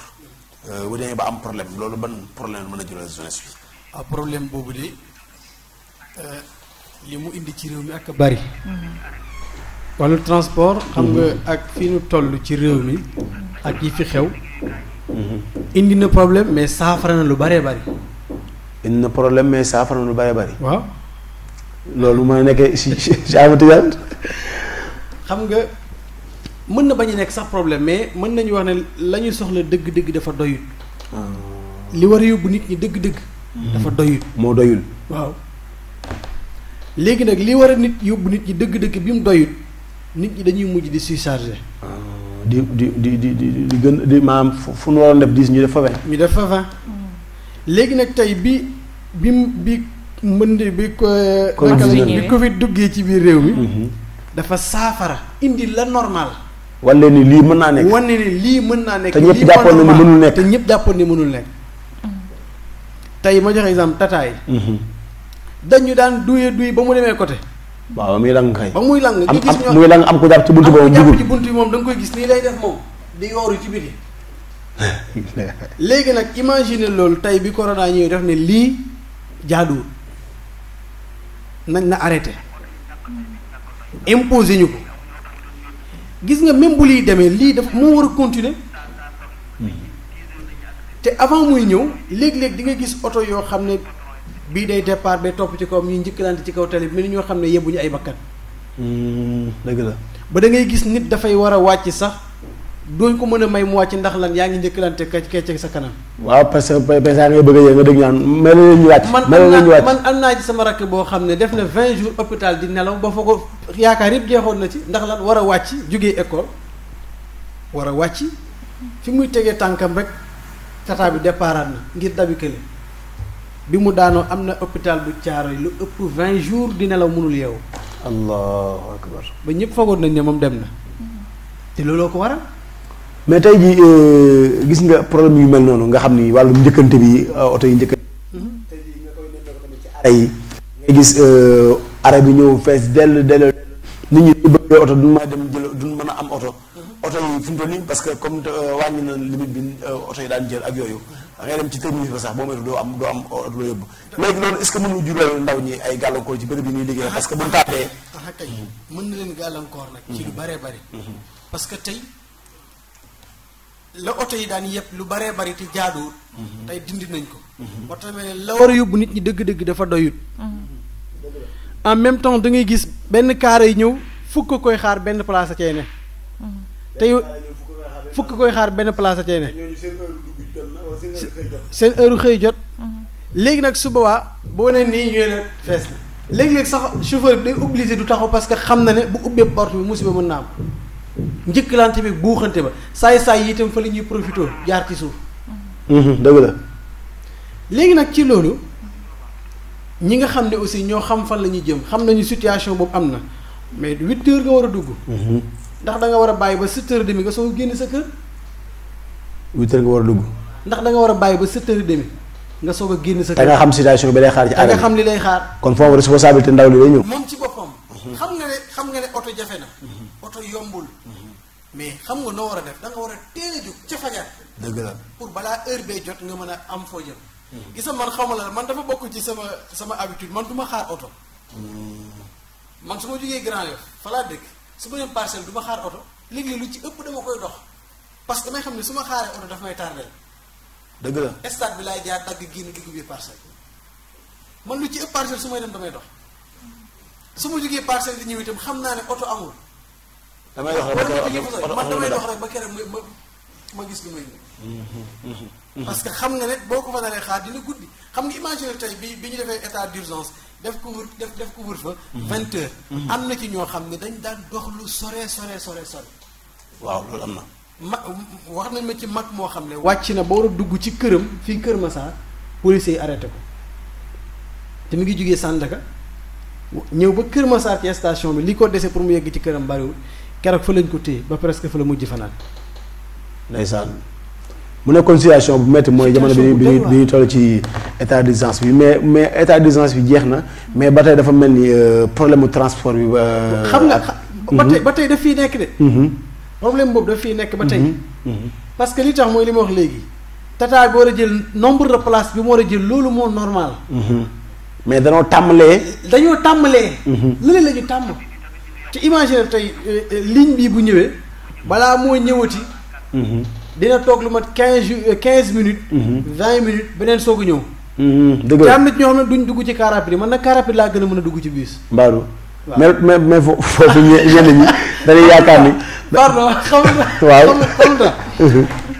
bu demee ba am problème loolu ban problème mën a jural jeunesse bi. ah problème boobu de li mu indi ci réew mi ak bari. wàllu transport. xam nga ak fi ñu toll ci réew mi ak yi fi xew. indi na problème mais saafara na lu bëree bëri. indi na problème mais saafara na lu bëree bëri. waaw. loolu ma nekkee si Amadou Diagne. xam nga mën na bañ a nekk sax problème mais mën nañu wax ne la ñu soxla dëgg-dëgg dafa doyut. li war a yóbbu nit ñi dëgg-dëgg. dafa doyut. moo doyul. waaw léegi nag li war a yóbbu nit ñi dëgg-dëgg bi mu doyut nit ñi dañuy mujj di surcharger. di gën di maanaam fu nu waroon def 10 ñu def fa 20. ñu def fa 20. léegi nag tey bi mbënd bi ko. bi Covid duggee ci biir réew mi. dafa saafara indi la normal. wane ni lii mën naa nekk. wane ni lii mën naa nekk. te ñëpp jàppoon na ni mënul nekk. te ñëpp jàppoon ni mënul nekk. tey ma joxe exemple tataay. dañu daan duy ba mu demee côté. waaw ba muy lang kay. ba muy lang nga gis ñoo muy lang am ko jàpp ci buntu boobu. jàpp ci buntu bi moom da nga koy gis nii lay def moom di yooru ci biti. léegi nag imagine loolu tey bi corona ñëwee def ne lii jaaduwul nañ na arrêté imposé ñu ko gis nga même bu liy demee lii daf moo war a continuer te avant muy ñëw léeg-léeg di nga gis oto yoo xam ne bii day départ ba topp ci kawam ñuy njëkkalante ci kaw tali bi mel ni ñoo xam ne yebbuñu ay bakkan. dëgg la. ba da ngay gis nit dafay war a wàcc sax dooñ ko mën a may mu wàcc ndax lan yaa ngi njëkkalante kecc sa kanam. waaw parce que paysan ngay bëgg a nga dégg ñaan mel na ñu wàcc. man am naa ci sama rakk boo xam ne def na 20 jours hôpital di nelaw ba fa ko yaakaar yëpp jeexoon na ci ndax lan war a wàcc jógee école war a wàcc fi muy tegee tànkam rek tata bi déparaat na ngir dabi kële bi mu daanoo am na hôpital bu Caaroy lu ëpp 20 jours di nelaw mënul yeewu. allahu akbar. ba ñëpp foogoon nañ ne moom dem na te looloo ko waral. mais tey jii gis nga problème yu mel noonu nga xam ni wàllum njëkkante bi oto yi njëkkante. tey jii nga koy nemmeeku tamit ci arrêt yi. ngay gis arrêt bi ñëw fees dell nit ñi ñu bëgg oto duñ mën a dem jël duñ mën a am oto. oto yi fi mu toll nii parce que comme wàññi na limite bi oto yi daan jël ak yooyu da ngay dem ci terminus ba sax boo moytu doo am oto loo yóbbu léegi loolu est-ce que mënu jural ndaw ñi ay gàllankoor ci bërëb yi ñuy liggéey parce que buñ tàddee. kay mën na leen gàllankoor nag. ci lu baree bari. parce que tey la oto yi daan yëpp lu baree bari te jaaduwul. tey dindi nañ ko. ba tamit la war a yóbbu nit ñi dëgg-dëgg dafa doyut. en même temps da ngay gis benn kaara yi ñëw fukk koy xaar benn place a cay ne. tey fukk koy xaar benn place a cay ne. seen heure xëy jot. léegi nag su boobaa boo nee nii ñëwee na fees na. léegi-léegi sax chauffeur bi day obligé du taxaw parce que xam na ne bu ubbee porte bi musiba mën naa am. njëkkalante bi buuxante ba saay-saay yi itam fa la ñuy profité jaar ci suuf. dëgg la. léegi nag ci loolu ñi nga xam ne aussi ñoo xam fan la ñuy jëm xam nañu situation boobu am na mais 8 heures nga war a dugg. ndax da nga war a bàyyi ba 7 heures et demi nga soog a génn sa kër. 8 heures nga war a dugg. ndax da nga war a bàyyi ba 7 heures et demi nga soog a génn sa kër. da nga xam situation bi lay xaar ci da nga xam li lay xaar. kon foofu responsabilité ndaw li lay ñëw. moom ci boppam. xam nga ne oto jafe na. oto yombul. mais xam nga noo war a def da nga war a teel a jóg ca fajar. dëgg la pour balaa heure bee jot nga mën a am foo jëm. gis nga man xaw ma la man dafa bokk ci sama habitude man du ma xaar oto. man su ma jógee Grand Yoff fa laa dëkk su ma dem Parcelles du ma xaar oto léegi lu ci ëpp dama koy dox parce que damay xam ne su ma xaaree oto daf may tardeel. dëgg la stade bi laay jaar dagg génn dugg biir Parcelles man lu ci ëpp Parcelles su may dem damay dox su ma jógee Parcelles di ñëw itam xam naa ne oto amul. damay dox rek man damay dox rek ba keroog ma gis lu may ñëw. parce que xam nga ne boo ko fa naree xaar dina guddi xam nga imaginer tey bi ñu defee état d'urgence def couvre-feu 20 heures. am na ci ñoo xam ne dañ daan dox lu sore. waaw loolu am na. wax nañ ma ci mag moo xam ne. wàcc na ba war a dugg ci këram fii Kër Massar policiers yi arrêté ko te mu ngi jugee Sandaga ñëw ba Kër Massar ci station bi li ko dese pour mu yegg ci këram bariwul keroog fa lañ ko téye ba presque fa la mujj fanaan. ndeysaan mu nekkoon situation bu métti mooy jamono bi ñu toll ci état d'urgence bi mais état d'urgence bi jeex na mais ba tey dafa mel ni problème mu transport bi. xam nga ba tey daf fiy nekk de. problème boobu daf fiy nekk ba tey. parce que li tax mooy li ma wax léegi. tata bi war a jël nombre de place bi mu war a jël loolu moo normal. mais dañoo tàmmalee. lële la ñu tàmm. te imaginer tey ligne bii bu ñëwee balaa moo ñëwati. dina toog lu mat 15 minutes. 20 minutes beneen soog a ñëw. dëgg la te am nit ñoo xam ne duñ dugg ci car rapide man nag car rapide laa gën a mën a dugg ci bus. mbaaru mais foofu ñenn ñi dañuy yaakaar ni. pardon xam nga. waaw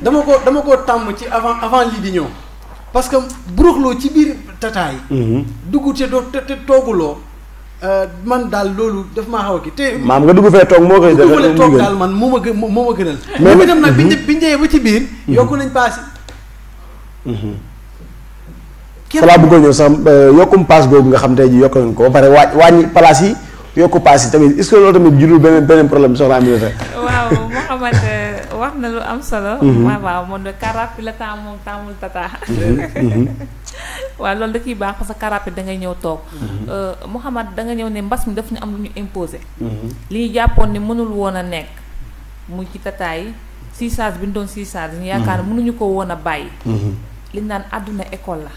dama ko tàmm ci avant lii di ñëw. parce que buruxloo ci biir tata yi. dugg te tooguloo. man daal loolu daf maa xaw a kii te. maam nga dugg fee toog moo koy. dugg fee toog daal man moo ma gënal. mais dem nag bi njëyee ba ci biir. yokku nañ paas yi. falaa bëggoon ñëw sax yokkum paas googu nga xam tey ji yokk nañ ko ba pare wàññi place yi yokku paas yi tamit est-ce que loolu tamit jurul beneen problème soxna Aminata. waaw Mouhamed wax na lu am solo. waaw moom de car rapide la taamul tata. waaw loolu da ciy baax parce que car rapide da ngay ñëw toog. Mouhamed da nga ñëw ne mbas mi daf ñu am lu ñu imposé. li ñu jàppoon ni mënul woon a nekk mu ci tata yi siisage bi ñu doon siisage ñu yaakaar ne mënuñu ko woon a bàyyi. li ñu naan àdduna école la.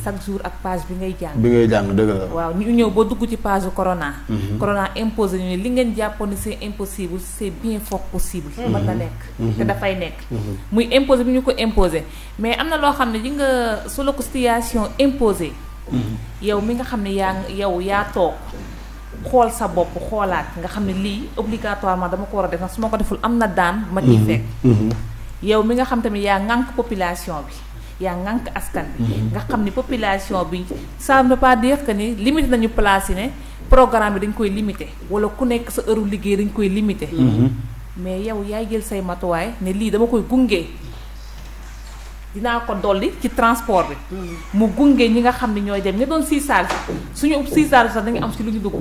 chaque jour ak page bi ngay jàng. dëgg la. waaw ñu ñëw ba dugg ci page corona. corona imposé ñu ne li ngeen jàppoon ni c'est impossible c'est bien fort possible. mën na nekk. te dafay nekk. muy imposé bi ñu ko imposé mais am na loo xam ne ji nga su la ko situation imposé. yow mi nga xam ne yaa toog xool sa bopp xoolaat nga xam ne lii obligatoirement dama ko war a def nag su ma ko deful am na daan ma ciy fekk. yow mi nga xam tamit yaa ŋànk population bi. yaa ŋànk askan bi nga xam ni population bi ça ne veut pas dire que ni limité nañu place yi ne programme bi dañ koy limité wala ku nekk sa heure liggéey dañ koy limité mais yow yaay jël say matuwaay ne lii dama koy gunge dinaa ko dolli ci transport bi mu gunge ñi nga xam ne ñooy dem ña doon siisaal suñu siisaal sax da nga am si lu ñu dugg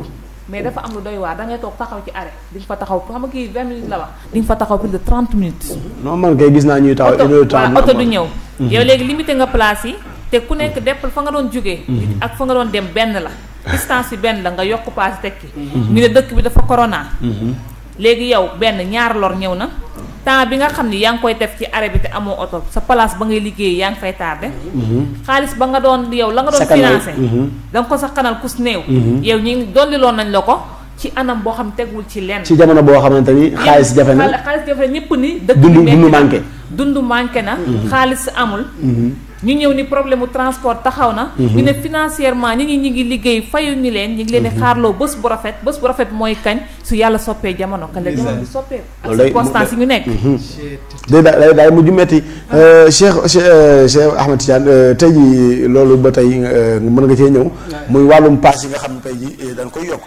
mais dafa am lu doy waar da ngay toog taxaw ci arrêt di nga fa taxaw xam nga kii 20 minutes la wax di nga fa taxaw plus de 30 minutes. non man kay gis naa ñuy taxaw oto du ñëw. yow léegi limité nga place yi te ku nekk deppal fa nga doon jógee. ak fa nga doon dem benn la. distance yi benn la nga yokk paas tekki. ñu ne dëkk bi dafa corona. léegi yow benn ñaar lor ñëw na. temps bi nga xam ni yaa ngi koy def ci arrêt bi te amoo oto sa place ba ngay liggéey yaa ngi fay tardé. xaalis ba nga doon yow la nga doon financé. da nga ko sax kanal kus néew. yow ñi dolli loon nañ la ko ci anam boo xam tegul ci lenn. ci jamono boo xamante ni xaalis jafe na xaalis jafe na ñëpp ni. dëkk bi dund manqué. dund manqué na. xaalis amul. ñu ñëw ni problème mu transport taxaw na. ñu ne financièrement ñi ngi liggéey fayu ñu leen ñu ngi leen di xaarloo bés bu rafet mooy kañ su yàlla soppee jamono kañ la jamono bi soppee ak circonstance yi ñu nekk. day mujj metti Cheikh Ahmed Tidiane tey ji loolu ba tey mën nga cee ñëw muy wàllum paas yi nga xam ne tey ji dañ koy yokk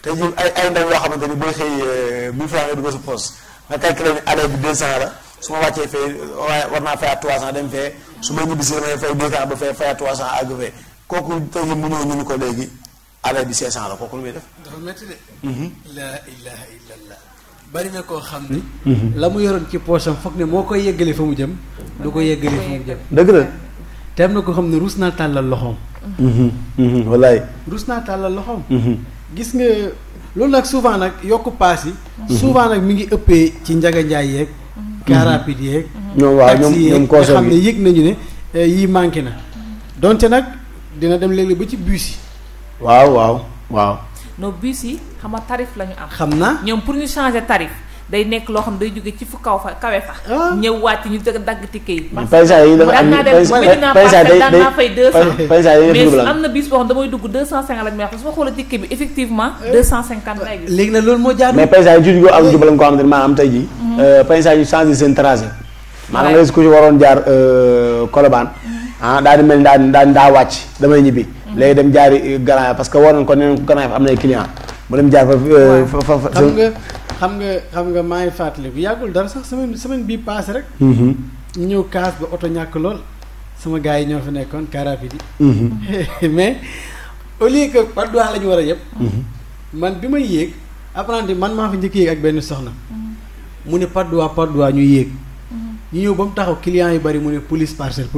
tey ji ay ndaw yoo xamante ni booy xëy 1000 francs nga dugal sa poche nga calculé ni année bi 200 la su ma wàccee fee war naa fayaat 300 dem fee su ma ñibbisi damay fay 200 ba fee fayaat 300 àgg fee kooku tey jii mu ñëw ñu ni ko léegi année bi 500 la kooku lu muy def. dafa métti de. laa ilaha illallah. bari na koo xam ni. la mu yoroon ci poosam foog ne moo koy yeggali fa mu jëm. du ko yeggali fa mu jëm. dëgg la. te am na ko xam ne rus naa tàllal loxoom. wallaay. rus naa tàllal loxoom. gis nga loolu nag souvent nag yokk paas yi. souvent nag mi ngi ëppee ci njaga njaay yeeg. car rapide yeeg. ñoom waaw ñoom nga xam ne yëg nañu ne yii manqué na donte nag dina dem léeg-léeg ba ci bus yi. waaw. non bus yi xam nga tarif la ñu am. xam naa ñoom pour ñu changer tarif day nekk loo xam day jóge ci fu kawe fa. ñëw wàcc ñu dagg ticket yi. paysa yi dafa am paysa day daan naa fay 200. paysa yi mais am na bis boo xam damay dugg 250 lañ may wax su ma xoolee ticket bi effectivement 250 lay gis. léegi nag loolu moo jaar. mais paysa yi juuti ko am jubal nga ko xamante ne maanaam tey jii. paysa yi changé seen tracé. maanaam nga gis ku ci waroon jaar Colobane. daal di mel ni daa wàcc damay ñibbi. léegi dem jaari Grand parce que war nañ ko nee nañ ko Grand am na ay client mu dem jaar fa. xam nga maa ngi fàttali bu yàggul dara sax semaine bii paase rek. ñu ñëw kaas ba oto ñàkk lool sama gars yi ñoo fa nekkoon car rapide yi. mais au lieu que par doigt la ñu war a yëpp. man bi may yéeg apprenti man maa fa njëkk yéeg ak benn soxna. mu ne par doigt ñu yéeg. ñu ñëw ba mu taxaw client yu bari mu ne police parcelle.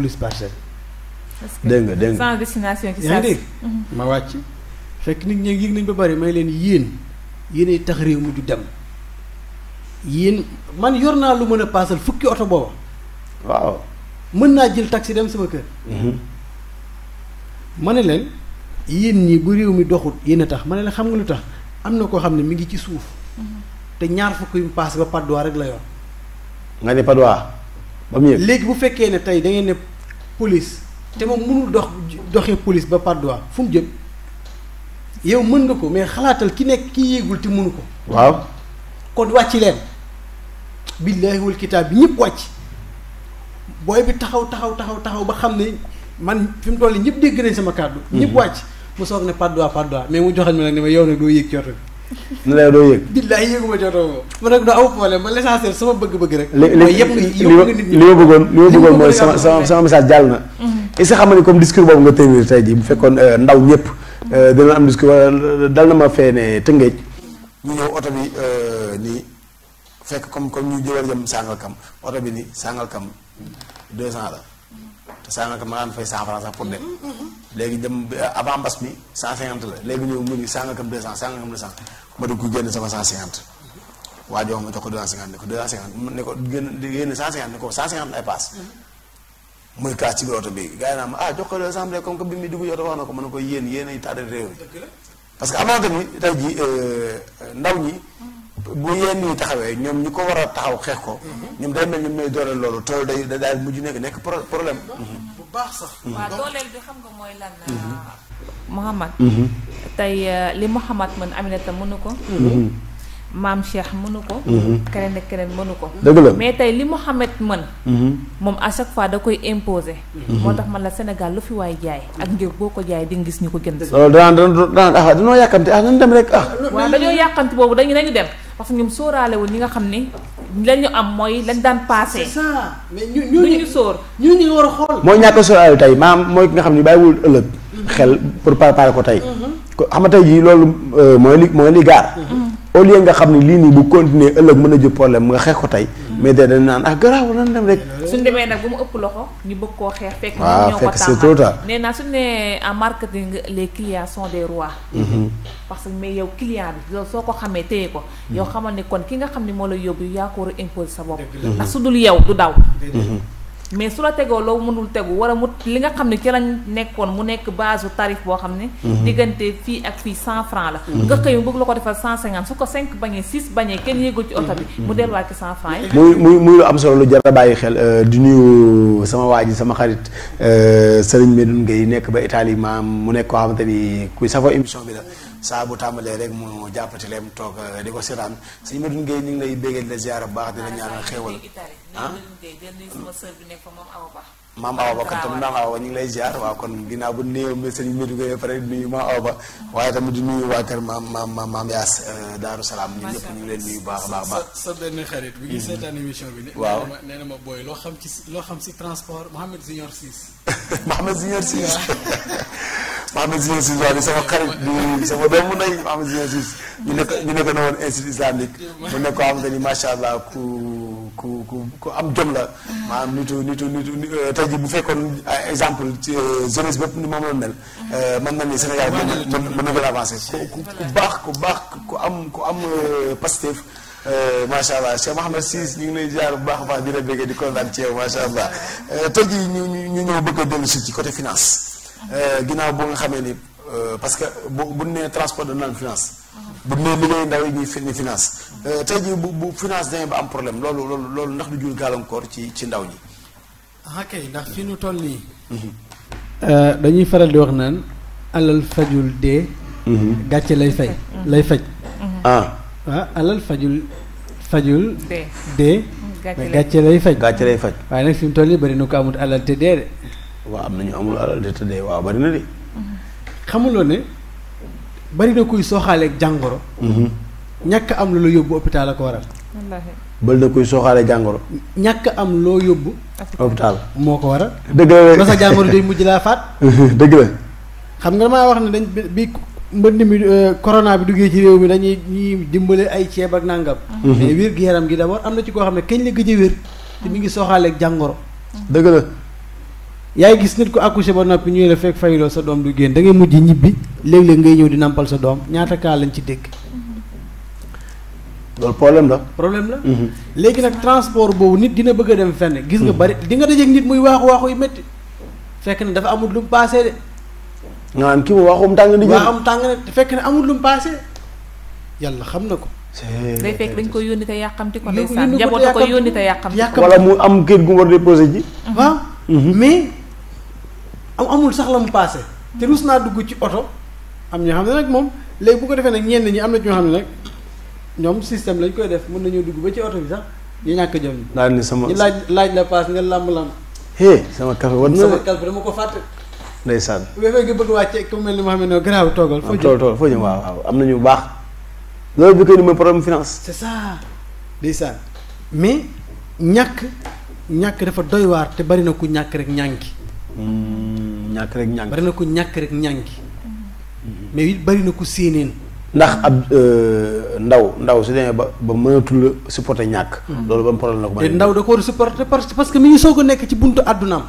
dégg nga sans destination ci yaa ngi dégg ma wàcc fekk nit ñi yéeg nañ ba bari may leen yéenay tax réew mi du dem yéen man yor naa lu mën a paasal fukki oto booba. waaw mën naa jël taxi dem sama kër. ma ne leen yéen ñi bu réew mi doxut yéen a tax ma ne leen xam nga lu tax am na koo xam ne mi ngi ci suuf. te ñaar fukk yu mu paase ba Padois rek la yor. nga ne Padois ba mu yëg. léegi bu fekkee ne tey da ngeen ne police te moom mënul doxee police ba Padois fu mu jëm yow mën nga ko mais xalaatal ki nekk ki yéegul te mënu ko. waaw kon wàcc leen. billaahi wal kitaab bi ñëpp wàcc booy bi taxaw ba xam ne man fi mu toll nii ñëpp dégg nañ sama kàddu. ñëpp wàcc mu soog ne Padois mais mu joxañ ma nag ne ma yow nag doo yéeg ci oto bi. ne la doo yéeg. billaahi yéeguma ci oto boobu. ma nag doo aw problème man l'essentiel sama bëgg-bëgg rek. li ma bëggoon mooy sama message jàll na. est-ce que xam nga ni comme discours boobu nga tenir tey jii bu fekkoon ndaw ñëpp dina am discours wala dal na ma fee ne Tëngéej. ñu ñëw oto bi nii fekk comme ñu jëm Sangalkam oto bi nii Sangalkam 200 la te Sangalkam ma daan fay 100 francs sax pour dem léegi dem avant mbas mi 150 la léegi ñëw mu ni Sangalkam 200 ma dugg génn sama 150 waa ji wax ma jox ko 250 ne ko 250 ne ko génn 150 ne ko 150 ay paas muy kaas ci biir oto bi gars yi naa ma jox ko 200 comme que bi muy dugg oto wax na ko mën na ko yéen ay tardé réew mi parce que amoon tamit tey jii ndaw ñi bu yéen ñi taxawee ñoom ñi ko war a taxaw xeex ko ñoom day mel ñoom ñooy dooleel loolu tool day daal mujj nekk problème. bu baax sax. waaw dooleel bi xam nga mooy lan. Mouhamad. tey li Mouhamad mën Aminata mënu ko. maam Cheikh mënu ko. keneen ak keneen mënu ko. dëgg la mais tey li Mouhamad mën. moom à chaque fois da koy imposer. moo tax man la Sénégal lu fi waay jaay ak ngir boo ko jaay di nga gis ñu ko jënd. loolu dañoo yàkkamti nañu dem rek waaw dañoo yàkkamti boobu nañu dem parce que ñoom sóoraale wul ñi nga xam ni lañu am mooy lañ daan passé. c'est ça mais ñu sóor. ñu nga war a xool. mooy ñàkk a sóoraale tey maanaam mooy ki nga xam ne bàyyiwul ëllëg xel pour préparer ko tey. xam nga tey jii loolu mooy li gaar. au lieu nga xam ne lii nii bu continuer ëllëg mën a jël problème nga xeex ko tey. mais dañ naan garaaw nan dem rek. suñ demee nag bu mu ëpp loxo ñu bëgg koo xeex. fekk waaw ñoo ko fekk c'est trop tard. nee naa suñu nee en marketing les clients sont des rois. parce que mais yow client bi loolu soo ko xamee téye ko. yow xamal ne kon ki nga xam ne moo la yóbbu yaa ko war a imposer sa bopp. ndax su dul yow du daw. mais su la tegoo loo mënul tegu wala mu li nga xam ne ci lañ nekkoon mu nekk base u tarif boo xam ne. diggante fii ak fii 100 francs la. nga xëy mu bëgg la ko defal 150 su ko 5 bañee 6 bañee kenn yéegul ci oto bi. mu delluwaat ci 100 francs yi. muy lu am solo lu jar a bàyyi xel di nuyu sama waa ji sama xarit Serigne Medoune Gueye nekk ba Italie maam mu nekk koo xamante ni kuy safoo émission bi la. saa bu tàmbalee rek mu jàppati leen toog di ko seetaan sëñ Medoune Gueye ñu ngi lay béggee di la ziar bu baax di la ñaanal xéewal. maam Awa Ba kon tamit maam Awa Ba ñu ngi lay ziar waaw kon ginnaaw bu nuyoo sëñ Medoune Gueye pare nuyu maam Awa Ba waaye tamit di nuyu waa kër maam Yaas Daaru Salaam ñun ñëpp ñu ngi leen nuyu baax a baax. sa benn xarit bi ngi seetaan émission bi. waaw nee na ma booy loo xam si transport Mohamed Junior 6. Mohamed Junior 6 Mohamed Junior 6 waaw di sama xarit di sama doomu ndey Mohamed Junior 6 ñu nekk na woon institut islamique mu nekk koo xamante ni macha allah ku am jom la maanaam nitu tey jii bu fekkoon exemple ci jeunesse bépp ni moom la mel mën na ni Sénégal mën na gën a avancé ku baax ku am Pastef macha allah Cheikh Mohamed Ciss ñu ngi lay ziar bu baax a baax di la bëggee di kontaan ci yow macha allah tey jii ñu ñëw bëgg a dellu si ci côté finance ginnaaw boo nga xamee ni parce que bu nee transport de naan finance bu nee liggéey ndaw yi ñuy finance tey jii bu finance demee ba am problème loolu ndax du jur gàllankoor ci ndaw ñi. kay ndax fi nu toll nii. dañuy faral di wax naan alal fajul dee. gàcce lay faj. alal fajul dee. gàcce lay faj. waaye nag fi mu toll nii bari na ko amut alal te dee de. waaw am na ñu amul alal te dee waaw bari na de. xamuloo ne bari na kuy sooxaaleeg jàngoro. ñàkk am lu la yóbbu hôpital la ko waral. bëri na kuy sooxaaleeg jàngoro. ñàkk am loo yóbbu. hôpital moo ko waral. dëgg la ba sa jàngoro day mujj laa faat. dëgg la. xam nga damaa wax ne dañ bi mbënd mi corona bi duggee ci réew mi dañuy ñuy dimbale ay ceeb ak nàngam. mais wér gu yaram gi d'abord am na ci koo xam ne kañ la gëj a wér. te mi ngi sooxaaleeg jàngoro. dëgg la. yaay gis nit ko accouché ba noppi ñuy la fekk fayiloo sa doom du génn da ngay mujj ñibbi léeg-léeg ngay ñëw di nampal sa doom ñaata kaa lañ ci dégg. loolu problème la. léegi nag transport boobu nit dina bëgg a dem fenn. gis nga bari di nga dajeeg nit muy waaxu yu métti fekk ne dafa amul lu mu paasee de. nga naan kii mu waxum tàng di jël waxum tàng ne fekk ne amul lu mu paasee yàlla xam na ko. day fekk dañ koy yónni te yàqamti ko ndeysaan njaboot da koy yónni te yàqamti wala mu am kër gu mu war déposé ji. waaw mais amul sax la mu paase. te rus naa dugg ci oto am ñoo xam ne nag moom léegi bu ko defee nag ñenn ñi am na ñoo xam ne nag ñoom système lañ koy def mën nañoo dugg ba ci oto bi sax ñu ñàkk jom ñi. daal ni sama ñu laaj la paas nga lamb. sama café war na sama café dama ko fàtte. ndeysaan. bu fekkee nga bëgg wàcce ku mel ni ma xam ne garaaw toogal. foo jëm waaw am nañu baax. loolu bi koy ni mooy problème finance. c'est ça ndeysaan mais ñàkk dafa doy waar te bari na ku ñàkk rek ñànki. bari na ku ñàkk rek ñànki. mais it bari na ku séeneen. ndax ab ndaw su demee ba mënatul supporter ñàkk. loolu ba mu problème la ko. te ndaw da ko war a supporter parce que mi ngi soog a nekk ci buntu àddunaam.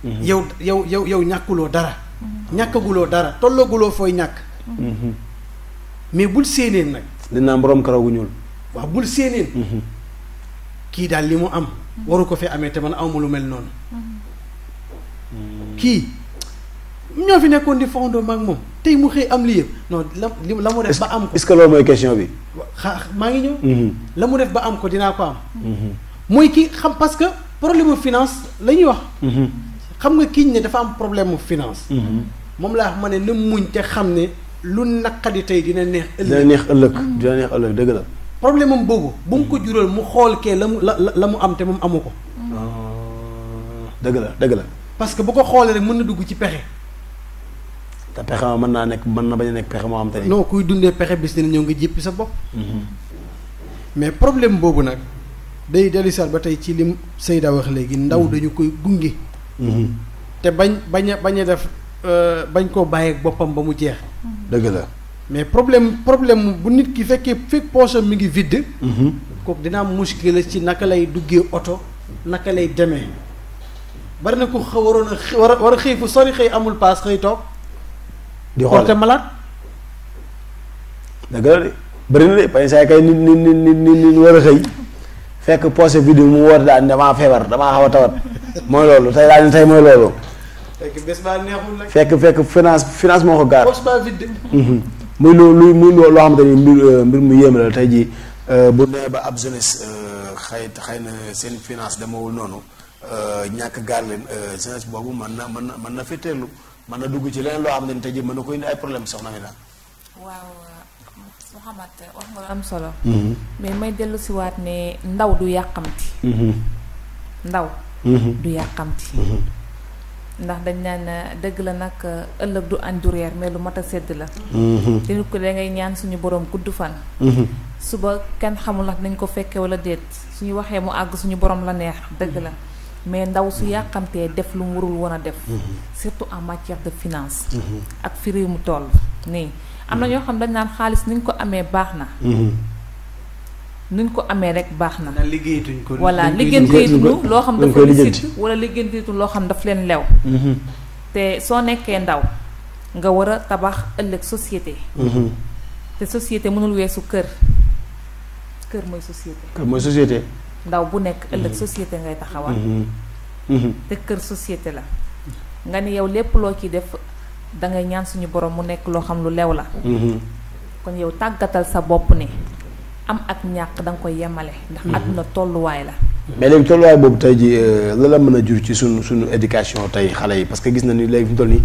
yow ñàkkuloo dara. ñàkkaguloo dara tollaguloo fooy ñàkk. mais bul séeneen nag. dinaa borom karaw gu ñuul. waaw bul séeneen. kii daal li mu am. waru ko fi amee te man awma lu mel noonu. kii ñoo fi nekkoon di fondoo mag moom tey mu xëy am li yëpp non la mu def ba am ko. est-ce que loolu mooy question bi. maa ngi ñëw. la mu def ba am ko dinaa ko am. mooy kii xam parce que problème mu finance la ñuy wax. xam nga kii ne dafa am problème mu finance. moom laa wax ma ne na muñ te xam ne lu naqadi tey dina neex ëllëg. dina neex ëllëg dëgg la. problème am boobu bu mu ko jural mu xool kee la mu am te moom amu ko. dëgg la. parce que bu ko xoolee rek mën na dugg ci pexe. te pexe ma mën na bañ a nekk pexe moo xam te ni. non kuy dundee pexe bis dina ñëw nga jéppi sa bopp. mais problème boobu nag day dellusiwaat ba tey ci lim Seyda wax léegi ndaw dañu koy gunge. te bañ a def bañ koo bàyyi ak boppam ba mu jeex. dëgg la. mais problème bu nit ki fekk poosam mi ngi vide. kooku dina am muskila ci naka lay duggee oto naka lay demee bari na ko waroon a war a xëy fu sori xëy amul paas xëy toog. di xool porté malade. dëgg la de bëri na de parce que kay nit war a xëy fekk poche vidéo mu woote daal damaa feebar damaa xaw a tawat mooy loolu tey daal ni tey mooy loolu. fekk bés baa neexul nag. fekk finance moo ko gaar. poche baa vide. muy loo xamante ni mbir mu yéeme la tey jii bu nee ba ab jeunesse xëy na seen finance demawul noonu ñàkk gaar leen jeunesse boobu mën na fetteerlu mën na dugg ci leneen loo xamante ni tey jii mën na ko indi ay problème soxna mi daal. waaw Mouhamed wax nga lu am solo. mais may dellu si waat ne ndaw du yàqamti. ndaw. du yàqamti. ndax dañ naan dëgg la nag ëllëg du añ du reer mais lu mat a sedd la. te nit ko da ngay ñaan suñu borom gudd fan. suba kenn xamul ndax nañ ko fekke wala déet suñu waxee mu àgg suñu borom la neex dëgg la mais ndaw su yàqamtee def lu mu warul woon a def. surtout en matière de finance. ak fi réew mu toll nii. am na ñoo xam dañ naan xaalis ni ñu ko amee baax na. ni ñu ko amee rek baax na. liggéeyatuñ ko. voilà liggéeyatuñu loo xam dafa leen sidd wala liggéeyatuñu loo xam daf leen lew. te soo nekkee ndaw nga war a tabax ëllëg société. te société mënul weesu kër. kër mooy société. kër mooy société. ndaw bu nekk ëllëg société ngay taxawal. te kër société la. nga ni yow lépp loo ciy def. da ngay ñaan suñu borom mu nekk loo xam lu lew la. kon yow tàggatal sa bopp ne am ak ñàkk da nga koy yemale. ndax àdduna tolluwaay la. mais léegi tolluwaay boobu tey ji la la mën a jur ci suñu éducation tey xale yi parce que gis na ni léegi fi mu toll nii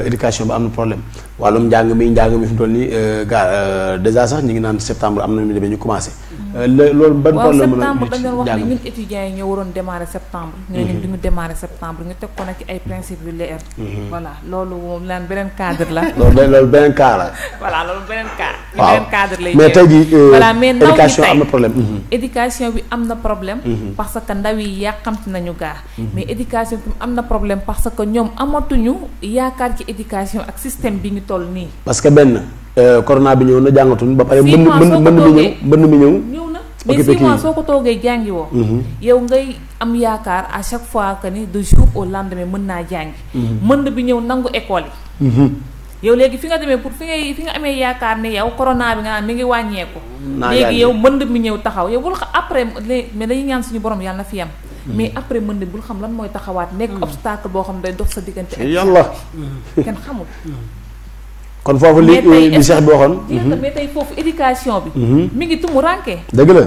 éducation bi am na problème wàllum njàng mi fi mu toll nii déjà sax ñu ngi naan septembre am na ñu demee ñu commencé. loolu ban problème la septembre dañu doon wax ne ñun étudiants yi ñoo waroon démarrer septembre. ñun duñu démarrer septembre ñu teg ko nag ci ay principes yu leer. voilà loolu moom laan beneen cadre la. loolu beneen cas la. voilà loolu beneen cas. waaw beneen cadre lay mais tey jii voilà mais ndaw éducation am na problème. éducation bi am na problème. parce que ndaw yi yàqamti nañu gaa. mais éducation bi am na problème parce que ñoom amatuñu yaakaar ci éducation ak système bi ñu toll nii. parce que benn corona bi ñëw na jàngatuñ ba pare. mbënd mi ñëw. mais 6 mois soo ko toogee jàngi woo. yow ngay am yaakaar à chaque fois que ni de jour au lendemain mën naa jàngi. mënd bi ñëw nangu école yi. yow léegi fi nga demee pour fi nga amee yaakaar ne yow corona bi nga naan mi ngi wàññeeku. léegi yow mënd mi ñëw taxaw yow bul xam après mais dañuy ñaan suñu borom yàlla na fi yam. mais après mënd bul xam lan mooy taxawaat nekk obstacle boo xam day dox sa diggante. yàlla kenn xamul. kon foofu li Cheikh bi waxoon. mais tey foofu éducation bi. mi ngi tumu ranke. dëgg la.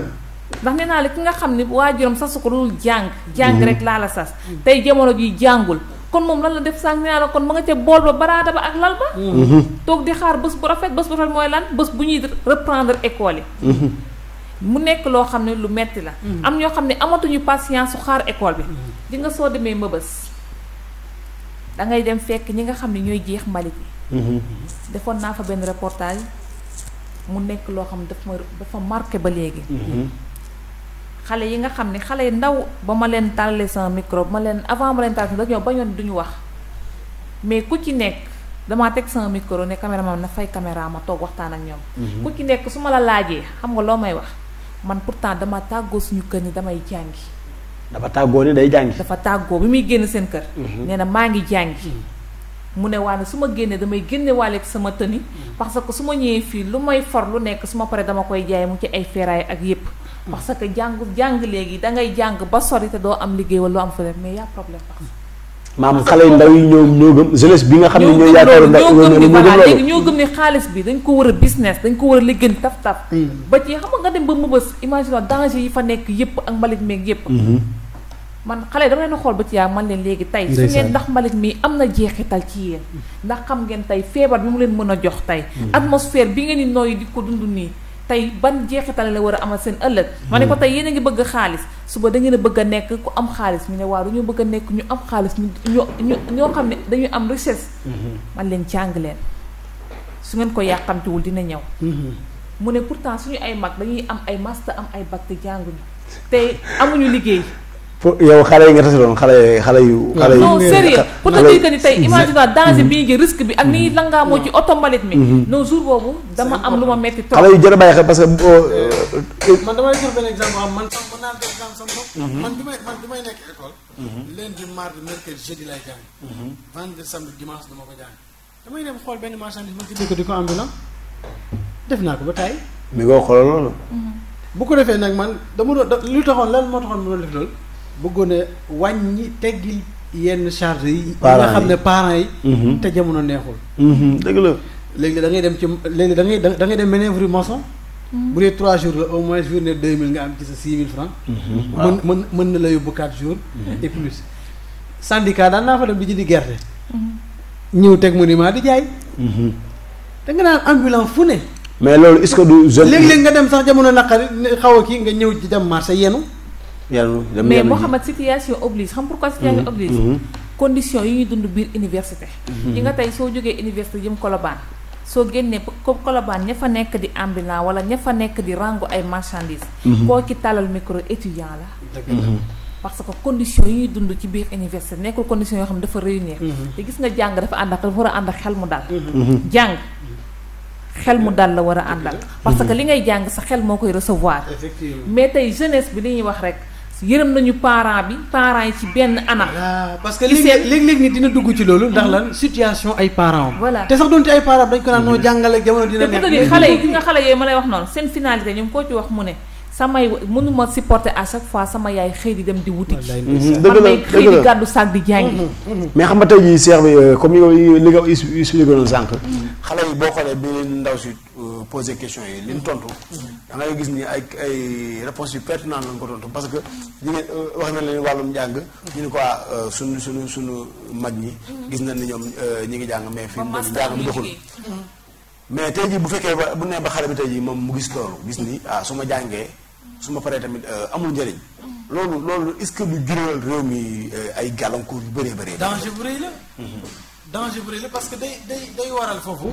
ndax nee naa la ki nga xam ne waajuram sasu ko dul jàng rek laa la sas. tey jamono ji jàngul. kon moom lan la def sànq nee naa la kon ma nga ca bool ba baraada ba ak lal ba. toog di xaar bés bu rafet mooy lan bés bu ñuy reprendre école yi. mu nekk loo xam ne lu metti la. am ñoo xam ne amatuñu patience su xaar école bi. di nga soo demee Mbëbës dangay dem fekk ñi nga xam ne ñooy jeex mbalit yi. defoon naa fa benn reportage mu nekk loo xam ne dafa marqué ba léegi. xale yi nga xam ne xale yi ndaw ba ma leen tàllalee sama micro ba ma leen avant ma leen tàllalee dañoo bañoon duñu wax mais ku ci nekk damaa teg sama micro ne caméraman na fay caméra ma toog waxtaan ak ñoom. ku ci nekk su ma la laajee xam nga loo may wax man pourtant dama tàggoo suñu kër ni damay jàngi. dafa tàggoo ni day jàngi. dafa tàggoo bi muy génn seen kër. nee na maa ngi jàngi. mu ne waa ne su ma génnee damay génne waale ak sama tëni parce que su ma ñëwee fii lu may for lu nekk su ma paree dama koy jaay mu ci ay ferraille ak yépp. parce que jàng léegi dangay jàng ba sori te doo am liggéey wala doo am fa mais y a problème parce maam xale yu ndaw yi ñoo gëm jeunesse bi nga xam ne ñoo yaakaaru léegi ñoo gëm ni xaalis bi dañ ko war a business dañ ko war a liggéey taf ba ci xam nga dem ba Mbëbës imagine danger yi fa nekk yépp ak mbalit meeg yépp man xale dama leen xool ba ci yaa man leen léegi tey su ngeen ndax mbalit mi am na jeexital ci yéen ndax xam ngeen tey feebar bi mu leen mën a jox tey atmosphère bi ngeen di nooyi di ko dund nii tey ban jeexital la war a amal seen ëllëg ma ne ko tey yéen a ngi bëgg xaalis suba da ngeen a bëgg a nekk ku am xaalis ñu ne waaw dañoo bëgg a nekk ñu am xaalis ñoo xam ne dañuy am richesse man leen jàng leen su ngeen ko yàqamtiwul dina ñëw mu ne pourtant suñu ay mag dañuy am ay master am ay bac te jànguñu te amuñu liggéey. pour yow xale yi nga tase doon xale yu. non sérieux pour te dire que ni tey imagine danger bi ñu jël risque bi ak ni langaamoo ci oto mbalit mi. non jour boobu dama am lu ma metti trop. xale yu jar a bàyyi xel parce que man damay jox benn exemple am man sax mën naa def exemple sama bopp. man bi may nekk école. lundi mardi mercredi jeudi lay jàng. vendredi samedi dimanche dama ko jàng. damay dem xool benn marchandise man ci dëkk di ko ambulant def naa ko ba tey. mi nga xoolal loolu. bu ko defee nag man dama doon lu taxoon lan moo taxoon mu doon def loolu. bëggoon a wàññi teggil yenn charge yi. nga xam ne parents yi. te jamono neexul. dëgg la. léegi da ngay dem ci léegi da ngay dem manœuvre maçon. bu dee 3 jours la au moins journée 2000 nga am ci sa 6000 francs. waaw mën na la yóbbu 4 jours. et plus. syndicat daan naa fa dem di jëndi gerte. ñëw teg monument di jaay. da nga naan ambulant fu ne. mais loolu est-ce que du jeune. léeg-léeg nga dem sax jamono naqari xaw a kii nga ñëw ci dem marché yenu. mais Mouhamed situation oblige xam pourquoi situation oblige. conditions yi ñuy dund biir université. yi nga tey soo jógee université jëm Colobane soo génnee comme Colobane ña fa nekk di ambulant wala ña fa nekk di rango ay marchandises. koo ci talal micro étudiant la. parce que conditions yi ñuy dund ci biir université nekkul conditions yoo xam ne dafa réunir. te gis nga jàng dafa war a ànd ak xel mu dal. jàng xel mu dal la war a àndal. parce que li ngay jàng sa xel moo koy recevoir. mais tey jeunesse bi li ñuy wax rek. yërëm nañu parents yi ci benn anam. parce que léeg-léeg nit dina dugg ci loolu. ndax lan situation ay parents am. voilà te sax doonte ay parents dañ ko naan noo jàngale jamono dina nekk. te xale yi nga xale yooyu ma lay wax noonu seen finalité ñoom koo ci wax mu ne samay mënuma supporter à chaque fois sama yaay xëy di dem di wuti. dëgg la xëy di gàddu saag di jàngi. mais xam nga tey jii Cheikh bi comme li nga expliqué noonu sànq. xale yi boo xoolee bi ndaw si posé question yi li ñu tontu. da ngay gis ni ay réponses yu pertinentes lañ ko tontu parce que jigéen wax na leen wàllum njàng. ñu ne quoi suñu mag ñi. gis nañ ni ñoom ñi ngi jàng mais fi mu ne njàng mi doxul. mais tey jii bu fekkee bu nee ba xale bi tey jii moom mu gis loolu gis ni su ma jàngee su ma paree tamit amul njëriñ. loolu est-ce que du jural réew mi ay gàllankoor yu bëree bëri. danger bu rëy la. danger bu rëy la parce que day waral foofu.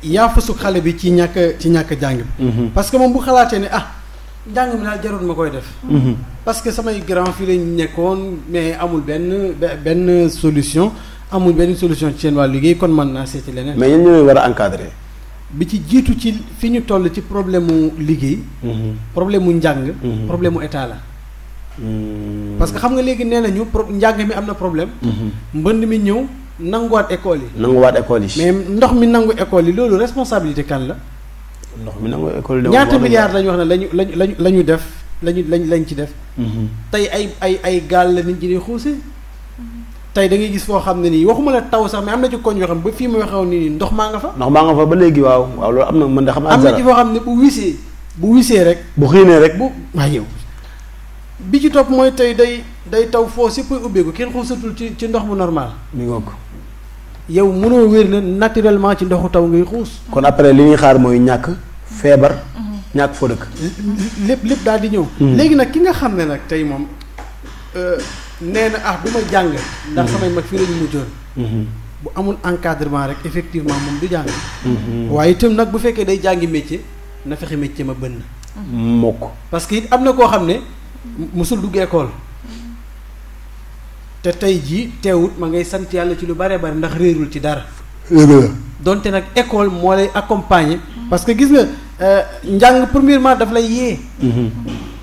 yaa fasug xale bi ci ñàkk jàng bi. parce que moom bu xalaatee ne jàng mi daal jarul ma koy def. parce que samay grand fii lañ nekkoon mais amul benn solution ci seen wàllu liggéey kon mën naa seeti leneen. mais ñun ñooy war a encadrer. bi ci jiitu ci fi ñu toll ci problème mu liggéey. problème mu njàng. problème mu état la. parce que xam nga léegi nee nañu njàng mi am na problème. mbënd mi ñëw nanguwaat école yi. mais ndox mi nangu école yi loolu responsabilité kan la. ndox mi nangu école yi ñaata milliards lañu wax ne lañu def lañ ci def. tey ay gaal la nit ñi di xuuse. tey da ngay gis foo xam ne nii waxuma la taw sax mais am na ci koñ yoo xam ne ba fii ma waxewoon nii ndox maa nga fa. ndox maa nga fa ba léegi waaw loolu am na mën da xam. am na ci foo xam ne bu wisee rek. bu xiinee rek waaye yow. bi ci topp mooy tey day taw foo si koy ubbeeku kenn xuusatul ci ndox mu normal. mi ngoog. yow mënoo wér na naturellement ci ndoxu taw ngay xuus. kon après li ñuy xaar mooy ñàkk feebar. ñàkk foo dëkk. lépp daal di ñëw. léegi nag ki nga xam ne nag tey moom nee na du ma jàng. ndax samay mag fii la ñu mujjoon. bu amul encadrement rek effectivement moom du jàng. waaye itam nag bu fekkee day jàngi métier na fexe métier ma bënn. mokk parce que it am na koo xam ne. musul dugg école te tey jii teewut ma ngay sant yàlla ci lu bare bari ndax réerul ci dara. donte nag école moo lay accompagner. parce que gis nga njàng premièrement daf lay yee.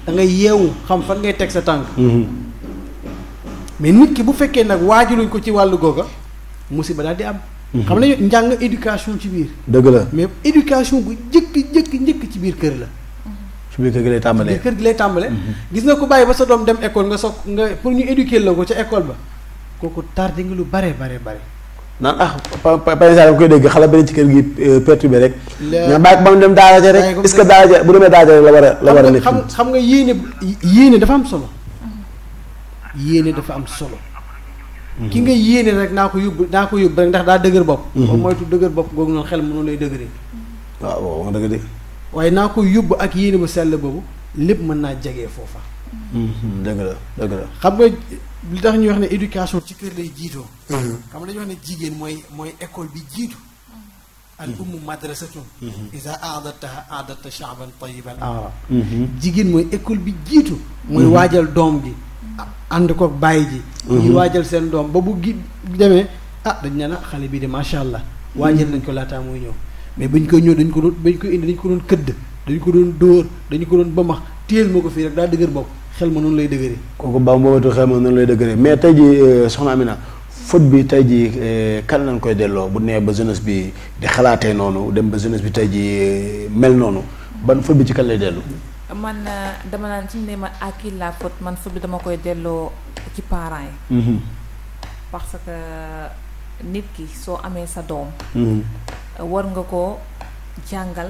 da ngay yeewu xam fan ngay teg sa tànk. mais nit ki bu fekkee nag waajaluñ ko ci wàllu googa musiba daal di am. xam nañu njàng éducation ci biir. dëgg la mais éducation bu njëkk ci biir kër la. ci biir kër gi lay tàmbalee kër gi lay tàmbalee. gis nga ko bàyyi ba sa doom dem école nga soog nga pour ñu éduquer la ko ca école ba kooku tardé nga lu bare. naan par exemple koy dégg xale benn ci kër gi perturbé rek. mais bàyyi ba mu dem daara ja rek est-ce que daara ja bu demee daara ja la war a nekk. xam nga yéene dafa am solo. yéene dafa am solo. ki nga yéene rek naa ko yóbbu rek ndax daa dëgër bopp. ba moytu dëgër bopp googu noonu xel mënu lay dëgëree. waaw nga dëgg de. waaye naa ko yóbbu ak yéene bu sell boobu lépp mën naa jege foofa. dëgg la. xam nga li tax ñuy wax ne éducation ci kër lay jiitoo. xam nga dañuy wax ne jigéen mooy école bi jiitu. al ummu madrasatun isa aadataha aadata shaaban tayiban aara jigéen mooy école bi jiitu mooy waajal doom ji ànd ko bàyyi ji ñuy waajal seen doom ba bu demee dañ ne xale bii de macha allah waajal nañ ko laataa muy ñëw mais bañ koy ñëw dañ ko indi dañ ko doon këdd dañ ko doon dóor dañu ko doon bëmax téel ma ko fii rek daa dëgër bopp xel ma noonu lay dëgëree kooku ba moomatu xel ma noonu lay dëgëree mais tey ji soxna Amina foot bi tey ji kan lañ koy delloo bu nee ba jeunesse bi di xalaatee noonu dem ba jeunesse bi tey ji mel noonu ban foot bi ci kan lay dellu man dama naan suñu ne ma à qui la faute man foot bi dama koy delloo ci parents yi parce que nit ki soo amee sa doom war nga ko jàngal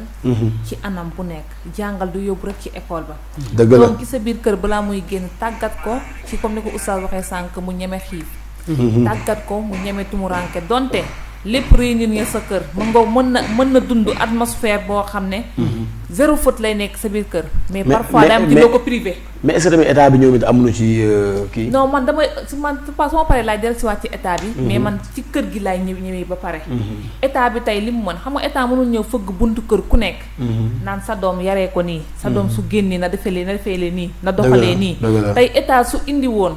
ci anam bu nekk jàngal du yóbbu rek ci école ba dëgg la doom ci sa biir kër balaa muy génn tàggat ko ci comme ni ko oustaz waxee sànq mu ñeme xiif tàggat ko mu ñeme tumuranke donte lépp réunir nga sa kër mën na dund atmosphère boo xam ne zéro faute lay nekk sa biir kër mais parfois day am ci loo ko privé mais est-ce que tamit état bi ñoom it amuñu ci kii non man damay man pas su ma paree laay dellusiwaat ci état bi mais man ci kër gi laay ñëwee ba pare état bi tey li mu mën xam nga état mënul ñëw fëgg buntu kër ku nekk naan sa doom yaree ko nii sa doom su génnee na defee nii na doxalee nii tey état su indi woon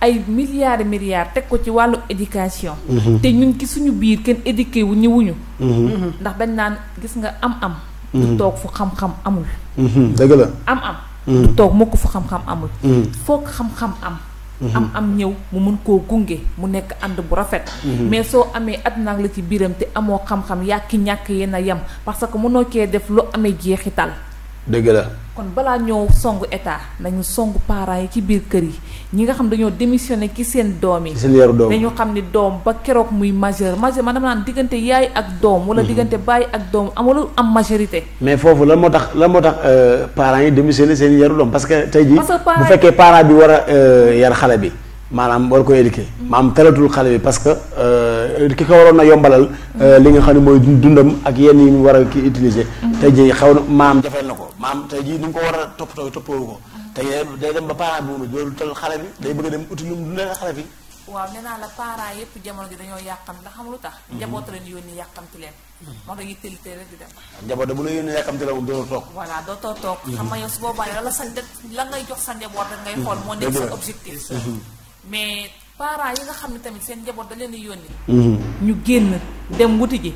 ay milliards teg ko ci wàllu éducation te ñun ci suñu biir kenn éduqué wu ñëwuñu ndax dañ naan gis nga am du toog fu xam-xam amul dëgg la am du toog mukk fu xam-xam amul foog xam-xam am ñëw mu mun koo gunge mu nekk ànd bu rafet mais soo amee àdduna la ci biiram te amoo xam-xam yàkki ñàkk yéen a yem parce que mënoo kee def lu amee jeexital dëgg la kon balaa ñoo songu état nañu songu parents yi ci biir kër yi ñi nga xam dañoo démissionné ci seen doom yi seen yaru doom dañu xam ni doom ba keroog muy majeur man dama naan diggante yaay ak doom wala diggante baay ak doom amul am majorité mais foofu lan moo tax parents yi démissionné seen yaru doom parce que tey jii bu fekkee fekkee parent bi war a yar xale bi maanaam war ko éduquer maanaam talatul xale bi parce que ki ko waroon a yombalal li nga xam ne mooy dundam ak yenn yi mu war a kii utiliser tey jii xaw na maam jafeel na ko maam tey jii ni mu ko war a toppatoo ko tey day dem ba parent bi moom loolu tal xale bi day bëgg a dem uti lu mu dundee xale bi waaw nee naa la parents yëpp jamono ji dañoo yàqam ndax xam lu tax njaboot leen yónni yàqamti leen moo tax yitteel rek di dem njaboot da bu la yónnee yàkkamti la moom doo toog voilà dootoo toog xam nga yow su boobaa la ngay jox sa njaboot rek ngay xool moo nekk sa objectif mais parents yi nga xam ne tamit seen njaboot da leen di yónni ñu génn dem wuti ji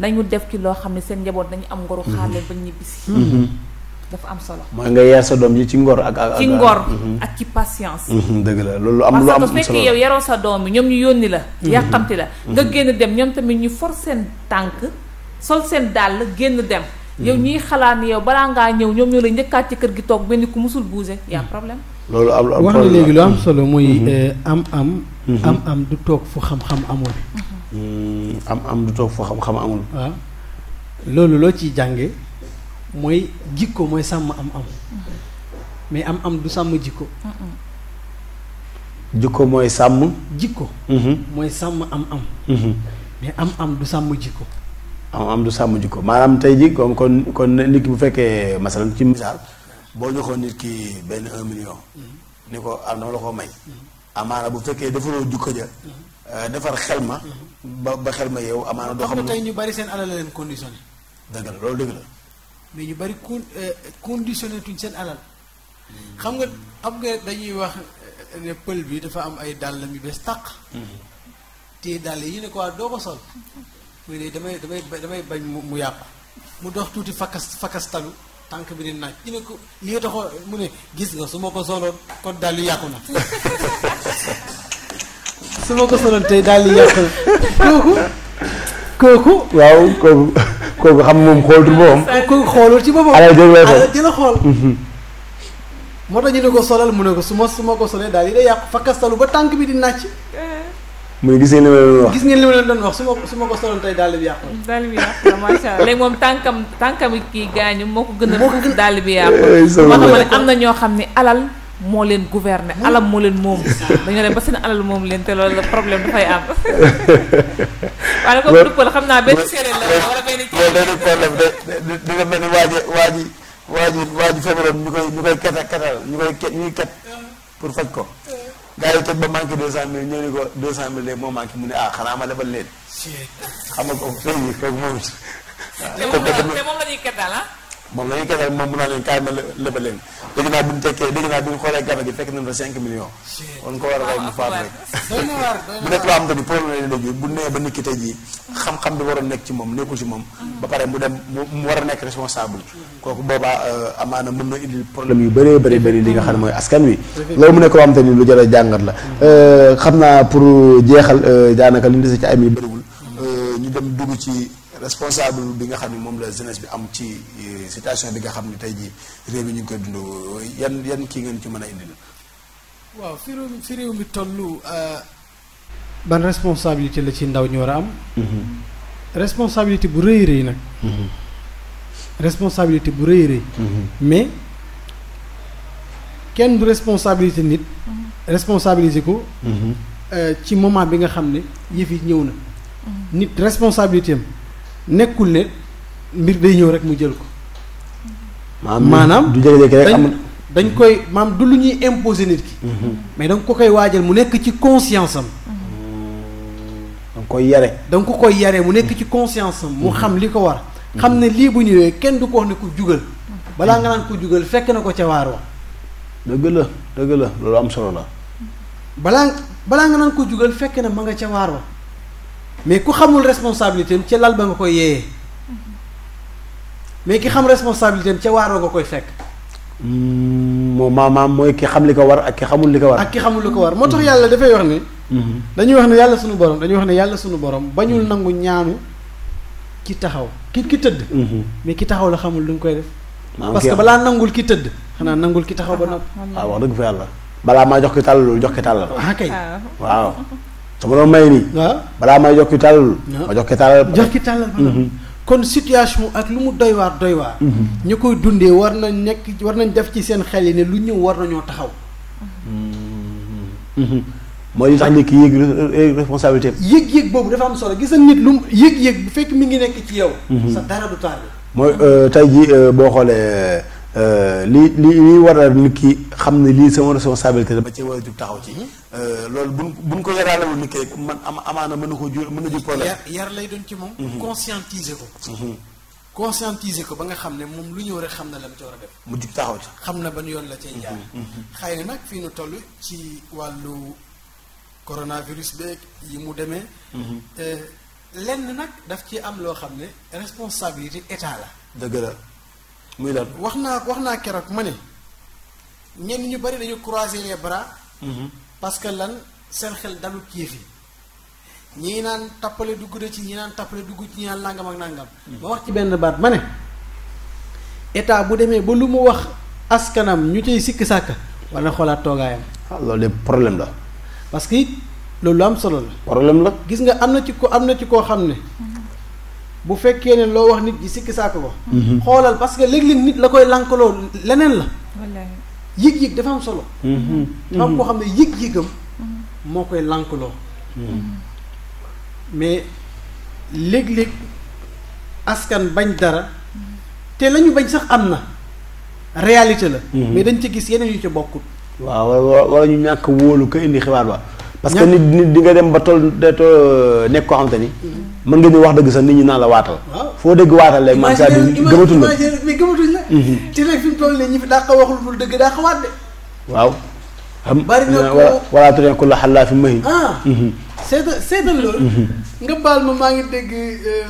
nañu def ci loo xam ne seen njaboot dañu am ngoru xaar leen ba ñibbisi dafa am solo mooy nga yar sa doom ji ci ngor ak ci ngor ak ci patience dëgg la loolu am lu am parce que solo fekkee yow yaroo sa doom bi ñoom ñu yónni la yàqamti la nga génn dem ñoom tamit ñu for seen tànk sol seen dàll génn dem yow ñuy xalaat ni yow balaa ngaa ñëw ñoom ñoo la njëkkaat ci kër gi toog benn ku musul bouger y a problème loolu am wax na léegi lu am solo muy am du toog fu xam-xam amul am du toog fu xam-xam amul waaw loolu loo ciy jànge mooy jikko mooy sàmm am mais am du sàmm jikko jikko mooy sàmm jikko mooy sàmm am mais am du sàmm jikko am du sàmm jikko maanaam tey ji kon nit ki bu fekkee masalan ci misaal boo joxoon nit ki benn 1 million ni ko dama la ko may amaana bu fekkee defaroo jikko ja defar xel ma ba xel ma yow amaana doo xam ne tey ñu bari seen alal la leen conditionné dëgg la loolu dëgg la mais ñu bari conditionné tuñ seen alal xam nga dañuy wax ne pël bi dafa am ay dàll mi bees tàq te dàll yi ne ko waa doo ko sol muy ne damay bañ mu yàqu mu dox tuuti fakastalu tànk bi di naaj ñu ne ko li taxoo mu ne gis nga su ma ko soloon kon dàll yi yàqu na su ma ko soloon tey dàll yi yàqu na kooku waaw kooku xam moom xoolatul boppam kooku xoolul ci boppam alal jëla xool moo tax ñu ne ko solal mu ne ko su ma ko solee daal yi day yàqu fakastalu ba tànk bi di nàcc mu ne gis ngeen li ma leen wax gis ngeen li ma leen doon wax su ma ko soloon tey dàll bi yàqu dàll bi yàqu la macha allah léegi moom tànkam kii gaañu moo ko gën a fuuf dàll bi yàqu moo tax ma ne am na ñoo xam ne alal moo leen gouverner alal moo leen moom dañoo dem ba seen alal moom leen te loolu problème dafay am waaye ko duppal xam naa benn séeréer la wala benn kii loolu day problème di nga mel ni waa ji feebaroon ñu koy ketal ñuy ket pour faj ko gars yi teg ba manqué 200 000 ñëw ni ko 200 000 léegi moo manqué mu ne xanaa ma lebal leen. xam nga kooku moom. te moom la ñuy kettal moom la ñuy kettal moom mun naa leen kaay ma lebal leen dégg naa bi ñu xoolee gafa gi fekk nañ fa 5 millions. kon ko war a rey mu faat rek. bu nekk loo xam te ni problème la léegi bu nee ba nit ki tey jii xam-xam bi waroon nekk ci moom nekkul ci moom. ba pare mu dem mu war a nekk responsable. kooku boobaa amaana mën na indil problème yu bëree bëri li nga xam ne mooy askan wi. loolu mu nekk loo xam te ni lu jar a jàngat la. xam naa pour jeexal daanaka li ñu dese ci ay mi bëriwul ñu dem dugg ci responsable bi nga xam ne moom la jeunesse bi am ci situation bi nga xam ne tey jii réew mi ñu ngi koy dund yan kii ngeen ci mën a indil. waaw fi réew mi toll ban responsabilité la ci ndaw ñu war a am. responsabilité bu rëy rëy nag. responsabilité bu rëy rëy. mais kenn du responsabilité nit. responsabiliser ko. ci moment bi nga xam ne yëf yi ñëw na. nit responsabilité am nekkul ne mbir day ñëw rek mu jël ko. maanaam du jékki-jékki rek amul. dañ koy maam du lu ñuy imposer nit ki. mais da nga ko koy waajal mu nekk ci conscience am. da nga koy yare. da nga ko koy yare mu nekk ci conscience am. mu xam li ko war. xam ne lii bu ñëwee kenn du ko wax ne ko jugal. balaa nga naan ko jugal fekk na ko ca waar wa. dëgg la loolu am solo la. balaa nga naan ko jugal fekk na ma nga ca waar wa. mais ku xamul responsabilité am ca lal ba nga koy yeeyee. mais ki xam responsabilité am ca waar wa nga koy fekk. moom maanaam mooy ki xam li ko war ak ki xamul li ko war. moo tax yàlla dafay wax ne. dañuy wax ne yàlla sunu borom bañul nangu ñaanu ki taxaw ki tëdd. mais ki taxaw la xamul lu nga koy def. parce que balaa nangul ki tëdd xanaa nangul ki taxaw ba noppi. waaw wax dëgg fa yàlla. balaa maa jox ki tàllalul jox ki tàllal. kay. waaw. su ma doon may nii. waaw balaa maa jox ki tàllalul. ma jox ki tàllal. kon situation ak lu mu doy waar. ñu koy dundee war nañ def ci seen xel yi ne lu ñëw war nañoo taxaw. mooy li tax nit ki yéeg responsabilité. yéeg boobu dafa am solo gis nga nit lu yéeg bu fekk mi ngi nekk ci yow. sa dara du tardé. mooy tey jii boo xoolee li war a nit ki xam ne lii sama responsabilité dama cee war a jub taxaw ci. loolu buñ ko yaraalewul nit ki rek man amaana mën na ko jur mën na jur problème. yar lay doon ci moom. conscientiser ko. conscientiser ko ba nga xam ne moom lu ñëw rek xam na la mu ci war a def. mu jub taxaw ci. xam na ban yoon la cay jaar. xëy na nag fii nu toll ci wàllu coronavirus beeg yi mu demee. lenn nag daf ci am loo xam ne responsabilité état la. dëgg la muy lan. wax naa keroog ma ne ñenn ñu bari dañu croiser les bras. parce que lan seen xel dalu kiif yi ñii naan tappale dugg na ci ñii naan tappale dugg ci ñii naan nangam ak nangam. ma wax ci benn baat ma ne état bu demee ba lu mu wax askanam ñu cay sikk sàkk war na xoolaat toogaayam. loolu de problème la. parce que loolu lu am solo la. problème la. gis nga am na ci koo xam ne bu fekkee ne loo wax nit ñi sikki sàkk ko. xoolal parce que léeg-léeg nit la koy lànkaloo leneen la. yëg-yëg dafa am solo. dafa am koo xam ne yëg-yëgam moo koy lànkaloo. mais léeg-léeg askan bañ dara te la ñu bañ sax am na réalité la. mais dañ ca gis yeneen yu ca bokkut. waaw wala ñu ñàkk wóolu ko indi xibaar ba. parce que nit di nga dem ba toll nekk koo xam te ni. mën nga ñu wax dëgg sax nit ñi naan la waatal. foo dégg waatal léegi man saa di gëmatuñ la. mais gëmatuñ la. te léegi fi mu toll nii ñi fi daa ko wax lu dul dëgg daa ko waat de. waaw. bari na ko wala tuddee ku la xalaat fi may. seetal loolu. nga baal ma maa ngi dégg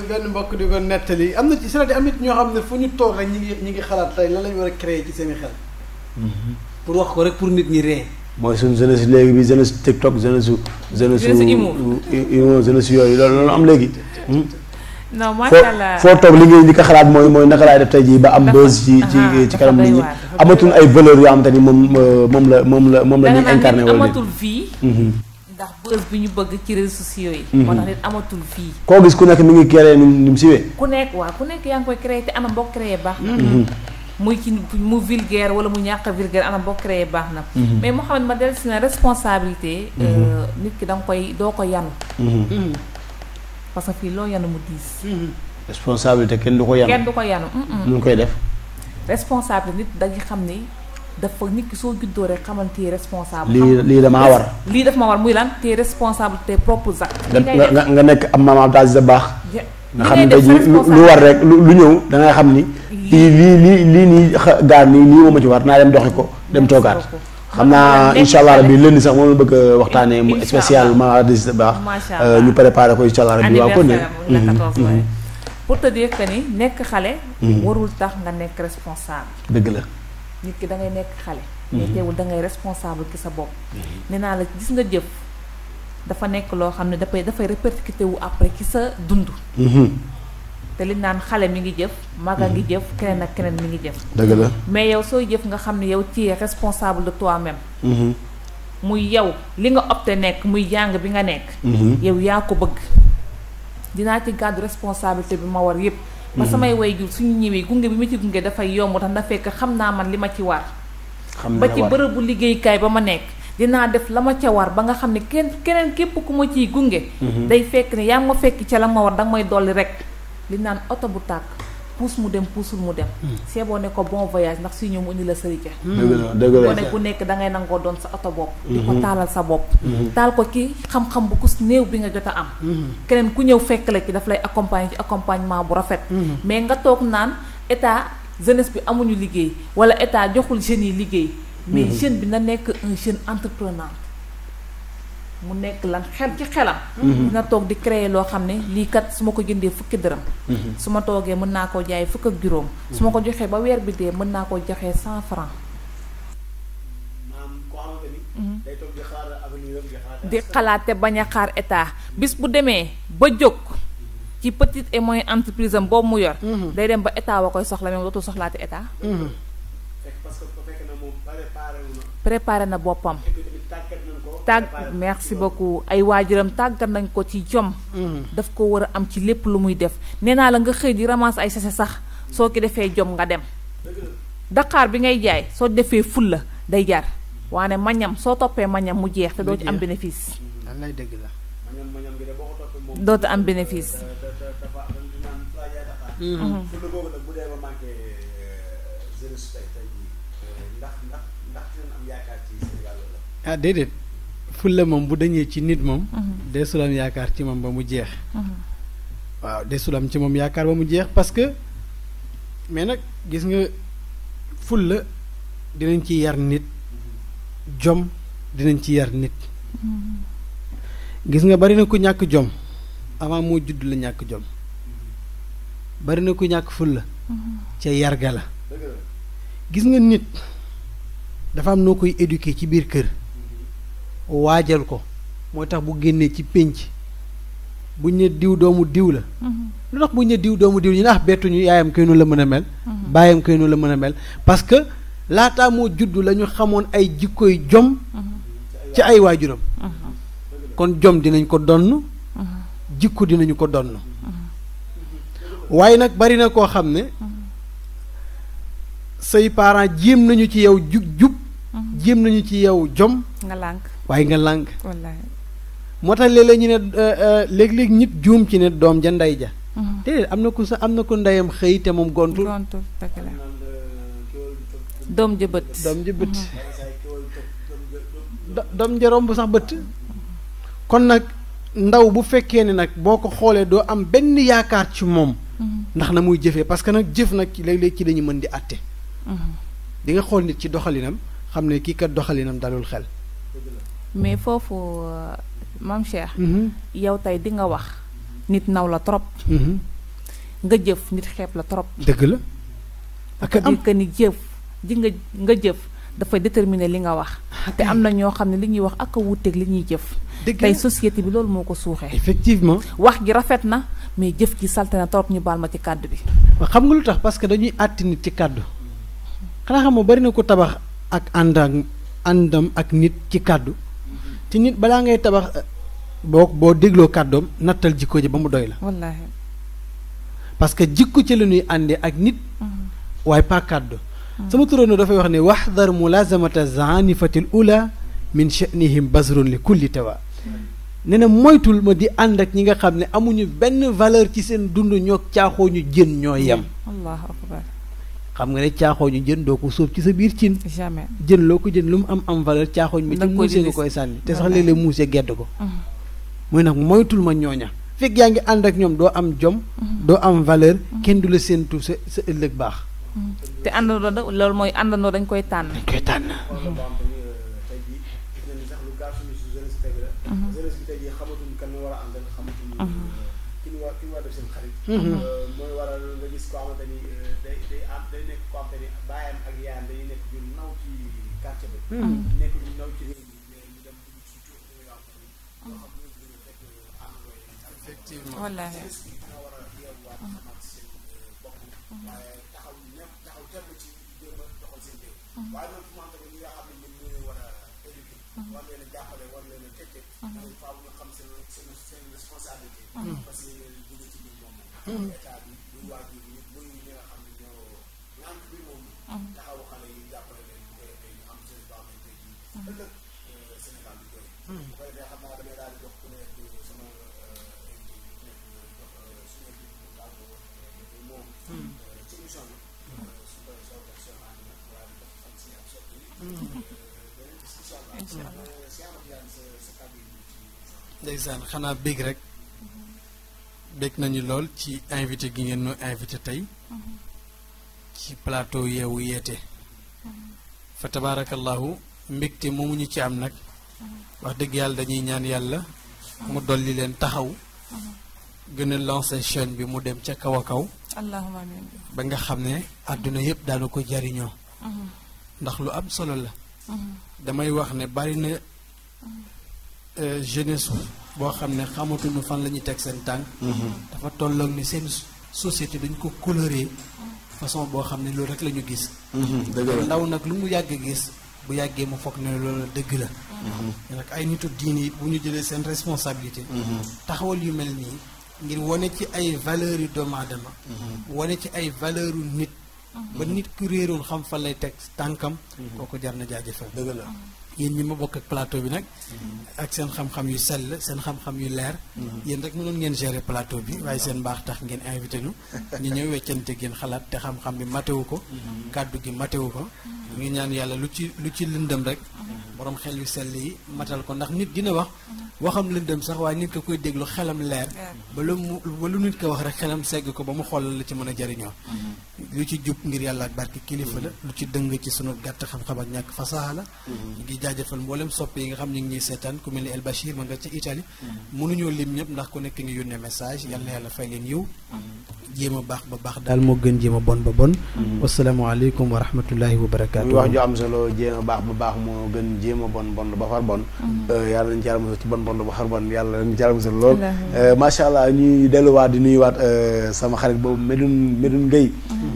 benn mbokk di ko nettali am na ci c'est-à-dire am na ñoo xam ne fu ñu toog rek ñi ngi xalaat tey lan la ñu war a créer ci seen i xel. pour wax ko rek pour nit ñi ree. mooy suñu jeunesse léegi bi jeunesse TikTok jeunesse yooyu loolu am léegi. non macha allah foo toog li ngay di ko xalaat mooy naka laay def tey jii ba am buzz ci kanam nit ñi amatul ay valeurs yoo xam te ni moom la ñuy incarné wala amatul vie. ndax buzz bi ñu bëgg ci réseaux sociaux yi. moo tax nit amatul vie. koo gis ku nekk mi ngi créé ni mu siwee. ku nekk yaa ngi koy créé te anam boo créé baax na. muy ci mu vulgaire wala mu ñàkk vulgaire anam boo créé baax na. mais Mouhamed ma dellu si na responsabilité. nit ki doo ko yanu. parce que fii loo yanu mu diis. responsabilité kenn du ko yanu. nu ngi koy def. responsabilité nit dañuy xam ni dafa nit ki soo juddoo rek xamal te responsable. lii damaa war. lii daf ma war muy lan te responsable tes propres actes. nga nekk am maam Abdou Aziz Dabakh nga xam ne tey jii lu war rek lu ñëw da ngay xam ni. lii nii gaar nii lii moom ma ci war naa dem doxi ko dem toogaat. xam naa incha allah rabi lundi sax moom la bëgg a waxtaanee mu spécial maam Abdou Aziz Dabakh ñu préparé ko incha allah rabi waaw kon ne pour te dire que ni nekk xale. warul tax nga nekk responsable. dëgg la. nit ki da ngay nekk xale. mais teewul da ngay responsable ki sa bopp. nee naa la gis nga jëf dafa nekk loo xam ne dafay répercuté wu après ci sa dund. te li naan xale mi ngi jëf. maga ngi jëf keneen ak keneen mi ngi jëf. dëgg la mais yow sooy jëf nga xam ne yow tu es responsable de toi-même. muy yow li nga opté nekk muy jàng bi nga nekk. yow yaa ko bëgg. dinaa ci gàddu responsabilité bi ma war yépp ba samay waajur suñu ñëwee gunge bi ma ci gunge dafay yomb tax na fekk xam naa man li ma ci war. ba ci bërëbu liggéeykaay ba ma nekk dinaa def la ma ca war ba nga xam ne keneen képp ku ma ciy gunge. day fekk ne yaa ngi ma fekk ca la ma war danga may dolli rek li naan oto bu tàkk puus mu dem puusul mu dem. see boo ne ko bon voyage ndax si ñëw mu indi la sëriñ. dëgg la boo ne ku nekk dangay nangoo doon sa oto bopp. di ko taalal sa bopp. taal ko ki xam-xam bu kus néew bi nga jot a am. keneen ku ñëw fekk la ci daf lay accompagner ci accompagnement bu rafet. mais nga toog naan état jeunesse bi amuñu liggéey wala état joxul jeunes yi liggéey. mais jeune bi na nekk un jeune entrepreneur. mu nekk lan xel ci xelam. dina toog di créer loo xam ne lii kat su ma ko jëndee fukki dërëm. su ma toogee mën naa koo jaay fukk ak juróom. su ma ko joxee ba weer bi dee mën naa koo joxee 100 francs. di xalaate bañ a xaar état bis bu demee ba jóg ci petite et moyenne entreprise am boobu mu yor. day dem ba état wa koy soxla même dootul soxlaate état. préparé na boppam. merci beaucoup ay waajuram tàggat nañ ko ci jom. daf ko war a am ci lépp lu muy def nee naa la nga xëy di ramas ay sase sax soo ko defee jom nga dem. Dakar bi ngay jaay soo defee fulla day jar waane mañam soo toppee mañam mu jeex te doo ci am bénéfice. wallaay dëgg la. dootu am bénéfice. ah déedéet fulla moom bu dañee ci nit moom. deesul am yaakaar ci moom ba mu jeex. waaw deesul am ci moom yaakaar ba mu jeex parce que mais nag gis nga fulla dinañ ci yar nit jom dinañ ci yar nit. gis nga bari na ku ñàkk jom avant moo judd la ñàkk jom bari na ku ñàkk fulla ca yarga la. gis nga nit dafa am noo koy éduquer ci biir kër. waajal ko moo tax bu génnee ci pénc buñ ne diw doomu diw la. lu tax buñ ne diw doomu diw ñu ne bettuñu yaayam kay noonu la mën a mel. baayam kay noonu la mën a mel parce que laataa moo juddu la ñu xamoon ay jikkoy jom. ci ay waajuram. kon jom dinañ ko donn jikko dinañu ko donn waaye nag bari na koo xam ne say parents jéem nañu ci yow jub jéem nañu ci yow jom. nga lànk waaye nga lànk. wallaay moo tax léeg-léeg ñu ne léeg-léeg nit juum ci ne doom ja ndey ja. déedéet am na ku sa am na ku ndeyam xëy te moom gontul. dëgg la doom ja bët. doom ja bët. doom ja romb sax bët. kon nag ndaw bu fekkee ne nag boo ko xoolee doo am benn yaakaar ci moom. ndax na muy jëfee parce que nag jëf nag léeg-léeg ci dañu mën di àtte. di nga xool nit ci doxalinam xam ne kii kat doxalinam dalul xel. mais foofu maam Cheikh. yow tey di nga wax nit naw la trop. nga jëf nit xeeb la trop. dëgg la. ak am que ni jëf ji nga jëf dafay déterminer li nga wax. te am na ñoo xam ne li ñuy wax ak a wuuteeg li ñuy jëf. tey société bi loolu moo ko suuxee. effectivement wax gi rafet na mais jëf gi salte na trop ñu baal ma ci kàddu bi. xam nga lu tax parce que dañuy àtti nit ci kàddu xanaa xam nga bari na ko tabax ak àndam ak nit ci kàddu te nit balaa ngay tabax boo dégloo kàddoom nattal jikko ji ba mu doy la. wallaahi. parce que jikko ci la ñuy àndee ak nit. waaye pas kàddu. sama turoon dafay wax ne waxdar mulazamata zanifatil ula min sha'nihim basrun li kulli tawa nee na moytul ma di ànd ak ñi nga xam ne amuñu benn valeur ci seen dund ñoo caaxoo ñu jën ñoo yem. allahu akbar. xam nga ne caaxooñu jën doo ko sóob ci sa biir cin jamais jën loo ko jën lu mu am valeur caaxooñ bi ci muusee nga koy sànni te sax léeg-léeg muusee gedd ko mooy nag moytul ma ñooña fekk yaa ngi ànd ak ñoom doo am jom doo am valeur kenn du la séentu sa ëllëg baax te àndandoo loolu mooy àndandoo dañ koy tànn jeunesse bi tey jii xamatuñ kan la war a àndal xamatuñ ki ñu war def seen xarit mooy waral nga gis koo xamante ni day nekk koo xamante ni baayam ak yaayam dañuy nekk ñu naw ci quartier bi nekk ñu naw ci réew mi mais ñu dem dugg ci tur yoo xamante ni loo xam ne ñu fekk àndandoo yi effectivement wallaahi dina war a yeewaat xamaat seen bopp waaye taxaw temm ci jéem a doxal seen réew waaye loolu fu mu tamit ñi nga xam ne ñun ñoo war a éduquer war leen a jàppale war leen a tette faaw ñu xam seen responsabilité parce que jóge ci biir moom état bi muy waajur yi muy ñi nga xam ne ñoo nànk bi moom taxaw xale yi jàppale leen bu koy defee ñu am seen baax nañ koy ji ëllëg Sénégal bi koy bu koy defee xam naa damay daal di jox ku nekk sama suñu mu tàggu moom ci émission bi su koy soog a soxaan nag waa di def fan si ak soppi beneen bis incha allah si amat yaan sa kàddu yi ndeysaan xanaa bég rek bég nañu lool ci invité gi ngeen noo invité tey ci plateau Yeewu Yeete fa tabaarakallahu mbégte moomu ñu ci am nag wax dëgg yàlla dañuy ñaan yàlla mu dolli leen taxaw gën a lancer chaîne bi mu dem ca kaw a kaw allahumma amiin ba nga xam ne àdduna yëpp daanu ko jariñoo ndax lu am solo la damay wax ne bari na jeunesse boo xam ne xamatuñu fan la ñuy teg seen tànk dafa tolloog ni seen société dañ ko coloré façon boo xam ne loolu rek la ñu gis ndaw nag lu mu yàgg gis bu yàggee mu foog ne loolu dëgg la nag ay nitu diini it bu ñu jëlee seen responsabilité taxawal yu mel nii ngir wane ci ay valeurs yu doomu aadama wane ci ay valeurs yu nit ba nit ku réeroon xam fan lay teg tànkam kooku jar na jaajëfal dëgg la yéen ñi ma bokk ak plateau bi nag ak seen xam-xam yu sell seen xam-xam yu leer yéen rek mënoon ngeen gérer plateau bi waaye seen mbaax tax ngeen invité ñu ñëw weccante ngeen xalaat te xam-xam bi matewu ko kàddu gi matewu ko ñu ngi ñaan yàlla lu ci lëndëm rek borom xel yu sell yi matal ko ndax nit dina waxam lëndëm sax waaye nit ko koy déglu xelam leer ba lu nit ko wax rek xelam segg ko ba mu xoolal la ci mën a jariñoo lu ci jub ngir yàlla ak barke kilifa la lu ci dëng ci sunu gàtt xam-xam ak ñàkk fasaha la ñu ngi jaajëfal mboolem soppe yi nga xam ñu ngi ñuy seetaan ku mel ni El Bachir ma nga ca Italie mënuñoo lim ñëpp ndax ku nekk ngi yónnee message yal na yàlla fay leen yiw jéem a baax ba baax daal moo gën jéem a bon ba bon wasalaamaaleykum wa rahmatullahi wa barakaatu muy wax ju am solo jéem a baax ba baax moo gën jéem a bon bon ba far bon yàlla nañ ci yàlla mosal ci bon bon ba far bon yàlla nañ ci yàlla mosal lool macha allah ñuy delluwaat di nuyuwaat sama xarit boobu Medoune Gueye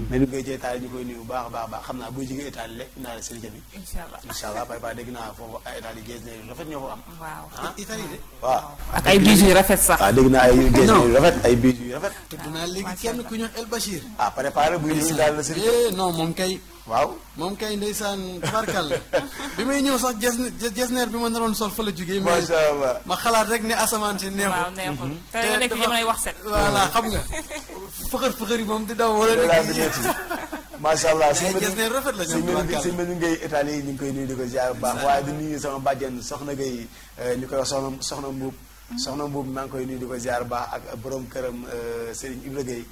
Medoune Gueye ci Italie ñu koy nuyu bu baax a baax baax xam naa buy jógee Italie lekk naa la seen jëmi incha allah bay bay dégg naa foofu Italie géej ne rafet ñoo fa am waaw Italie de waaw ak ay bijoux yu rafet sax waaw dégg naa ay géej yu rafet ay bijoux yu rafet tudd naa léegi kenn ku ñu El Bachir préparé buy ñëw daal la sëriñ non moom kay waaw moom kay ndeysaan tabarkal bi may ñëw sax jesneer bi ma naroon sol fa la jógee macha allah ma xalaat rek ne asamaan si neexul waaw neexul te nga nekk jamonoy wax set voilà xam nga fëxër yi moom di daw wala macha allah jesneer rafet la ñoom tabarkal si mel ni ngay Italie ñu ngi koy nuyu di ko ziar bu baax waaye di nuyu sama bàjjen soxna Gueye ñu koy wax soxna Mbuub soxna Mbuub maa ngi koy nuyu di ko ziar bu baax ak borom këram Serigne Ibra Gueye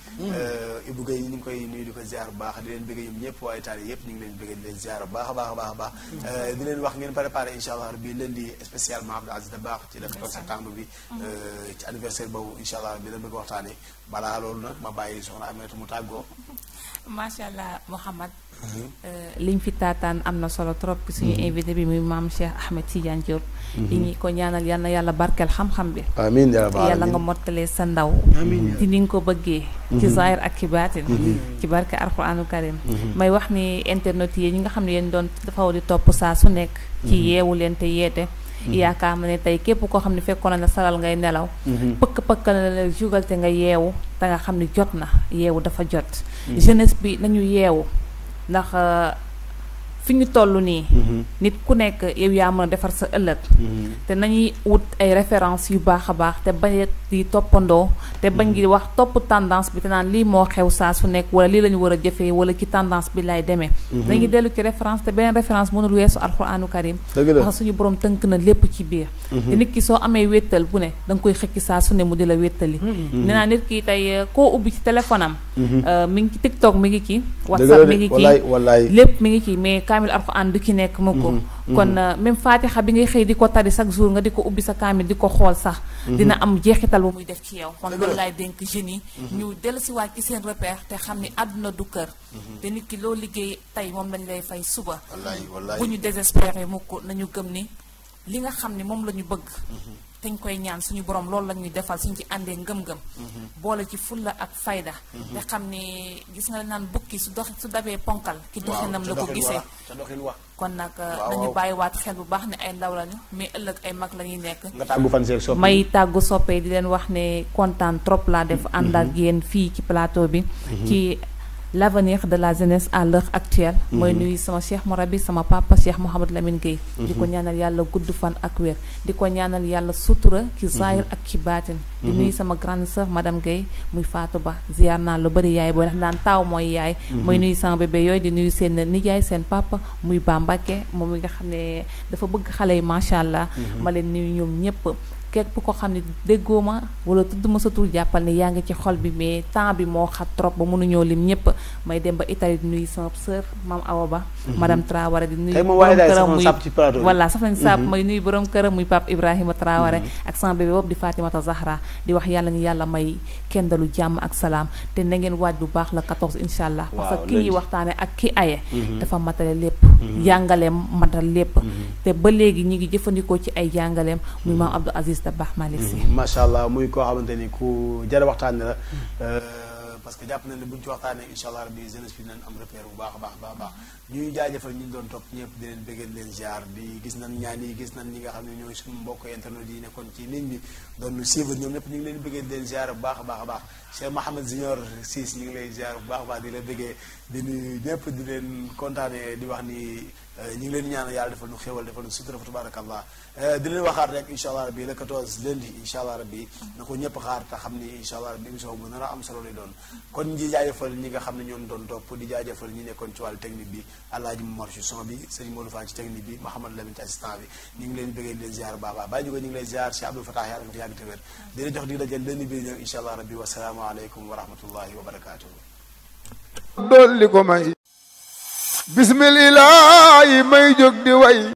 Ibou Gueye ñu ngi koy nuyu di ko ziar bu baax di leen bëgg ñoom ñëpp waa Italie yëpp ñu ngi leen bëgg di leen ziar bu baax a baax a baax a baax di leen wax ngeen préparé incha allah bi leen di spécialement Abdou Aziz Dabakh ci le 14 septembre bi ci anniversaire boobu incha allah bi la bëgg waxtaane balaa loolu nag ma bàyyi soxna Aminata mu tàggoo macha allah Mouhamad liñ fi taataan am na solo trop suñu invité bi muy maam Cheikh Ahmed Tidiane Diop li ñu ko ñaanal yal na yàlla barkeel xam-xam bi amiin yàlla nga mottalee sa ndaw ci ni nga ko bëggee ci zahir ak ci baatin ci barke alquranu karim may wax ni internet yi ñi nga xam ne yéen doon dafaw di topp saa su nekk ci yeewu leen te yeete yaakaar ma ne tey képp koo xam ne fekkoon na salal ngay nelaw pëkk la jugal te nga yeewu te nga xam ne jot na yeewu dafa jot jeunesse bi nañu yeewu ndax fi ñu toll nii nit ku nekk yow yaa mën a defar sa ëllëg te nañuy wut ay références yu baax a baax te bañ di toppandoo te te bañ ngi wax topp tendance bi te naan lii moo xew saa su nekk wala lii la ñu war a jëfee wala ci tendance bi lay demee dañuy dellu ci référence te beneen référence mënul weesu alquranu karim parce que suñu borom tënk na lépp ci biir te nit ki soo amee wéttal bu ne da nga koy xëcc saa su ne mu di la wéttali nee naa nit ki tey koo ubbi ci téléphone am mi ngi ci TikTok mi ngi ci WhatsApp mi ngi ci lépp mi ngi ci mais kaamil alquran du ci nekk mu ko kon même fatiha bi ngay xëy di ko tari chaque jour nga di ko ubbi sa kaamil di ko xool sax dina am jeexital bu muy def ci yow kon loolu laay dénk jeunes yi ñu dellusiwaat ci seen repère te xam ni àdduna du kër te nit ki loo liggéey tey moom lañ lay fay suba bu ñu désespéré mukk nañu gëm ni li nga xam ni moom la ñu bëgg te ñu koy ñaan suñu borom loolu la ñuy defal suñu ci àndee ngëm-ngëm boole ci fulla ak fayda te xam ni gis nga la naan bukki su dabee ponkal ki doxinam la ko gisee kon nag dañu bàyyiwaat xel bu baax ne ay ndaw lañu mais ëllëg ay mag la ñuy nekk nga tàggu fan seeg soppe may tàggu soppee di leen wax ne kontaan trop laa def ànd ak yéen fii ci plateau bi ci l'avenir de la jeunesse à l'heure actuelle mooy nuyu sama cheikh morabi sama papa cheikh Mouhamadou Lamine Gueye di ko ñaanal yàlla gudd fan ak wér di ko ñaanal yàlla sutura ci zahir ak ci baatin di nuyu sama grande sœur madame Gueye muy Fatou Ba ziar naa lu bëri yaay booy ndax daan taaw mooy yaay mooy nuyu sama bébé yooyu di nuyu seen nijaay seen papa muy Bambake moom mi nga xam ne dafa bëgg xale yi macha allah ma leen nuyu ñoom ñëpp képp ko xam ne déggoo ma wala tudd ma sa tur jàppal ne yaa ngi ci xol bi mais temps bi moo xat trop ba mënuñoo lim ñëpp may dem ba Italie di nuyu sama sœur Mame Awa Ba madame Traoré di nuyu borom këram muy voilà saf nañ sàpp may nuyu borom këram muy Pape Ibrahima Traoré ak sama bébé boobu di Fatimata Zahra di wax yàlla ñu yàlla may kendalu jàmm ak salaam te na ngeen waaj bu baax la 14 incha allah parce que ki ñuy waxtaane ak ki aye dafa matale lépp jàngaleem matal lépp te ba léegi ñi ngi jëfandikoo ci ay jàngaleem muy Maam Abdou Aziz Dabakh Malick Sy macha allah muy koo xamante ni ku jar waxtaane la parce que jàpp na ne bu ñu ci waxtaanee incha allah rabbi jeunesse bi nañ am repère bu baax a baax ñuy jaajëfal ñu doon topp ñëpp di leen bëggee leen ziar di gis nañ ñaan yi gis nañ ñi nga xam ne ñooy suñu mbokk internet yi nekkoon ci ligne bi doon suivre ñoom ñëpp ñu ngi leen bëggee di leen ziar bu baax a baax Cheikh Mouhamed Junior Ciss ñu ngi lay ziar bu baax a baax di la bëggee di nuyu ñëpp di leen kontaane di wax ni ñu ngi leen ñaan yàlla defal nu xéwal defal nu sutura fa tabarakallah di leen waxaat rek incha allah rabbi le 14 lundi incha allah rabbi na ko ñëpp xaar te xam ni incha allah rabbi émission bu nar a am solo lay doon kon ñi jaajëfal ñi nga xam ne ñoon doon topp di jaajëfal ñi nekkoon ci wàllu technique bi Alaaji Momar ci son bi Serigne Modou Fall ci technique bi Mouhamadou Lamine ci assistant bi ñu ngi leen bëggee di leen ziar baaba bàyyi ñu ko ñu ngi lay ziar Cheikh Abdou Fatah yàlla nga fi yàgg te wér di la jox di la jël lundi bi ñëw incha allah rabbi wasalaamu aleykum wa rahmatullahi wa barakatuh dolli ko may bismillah may jóg di way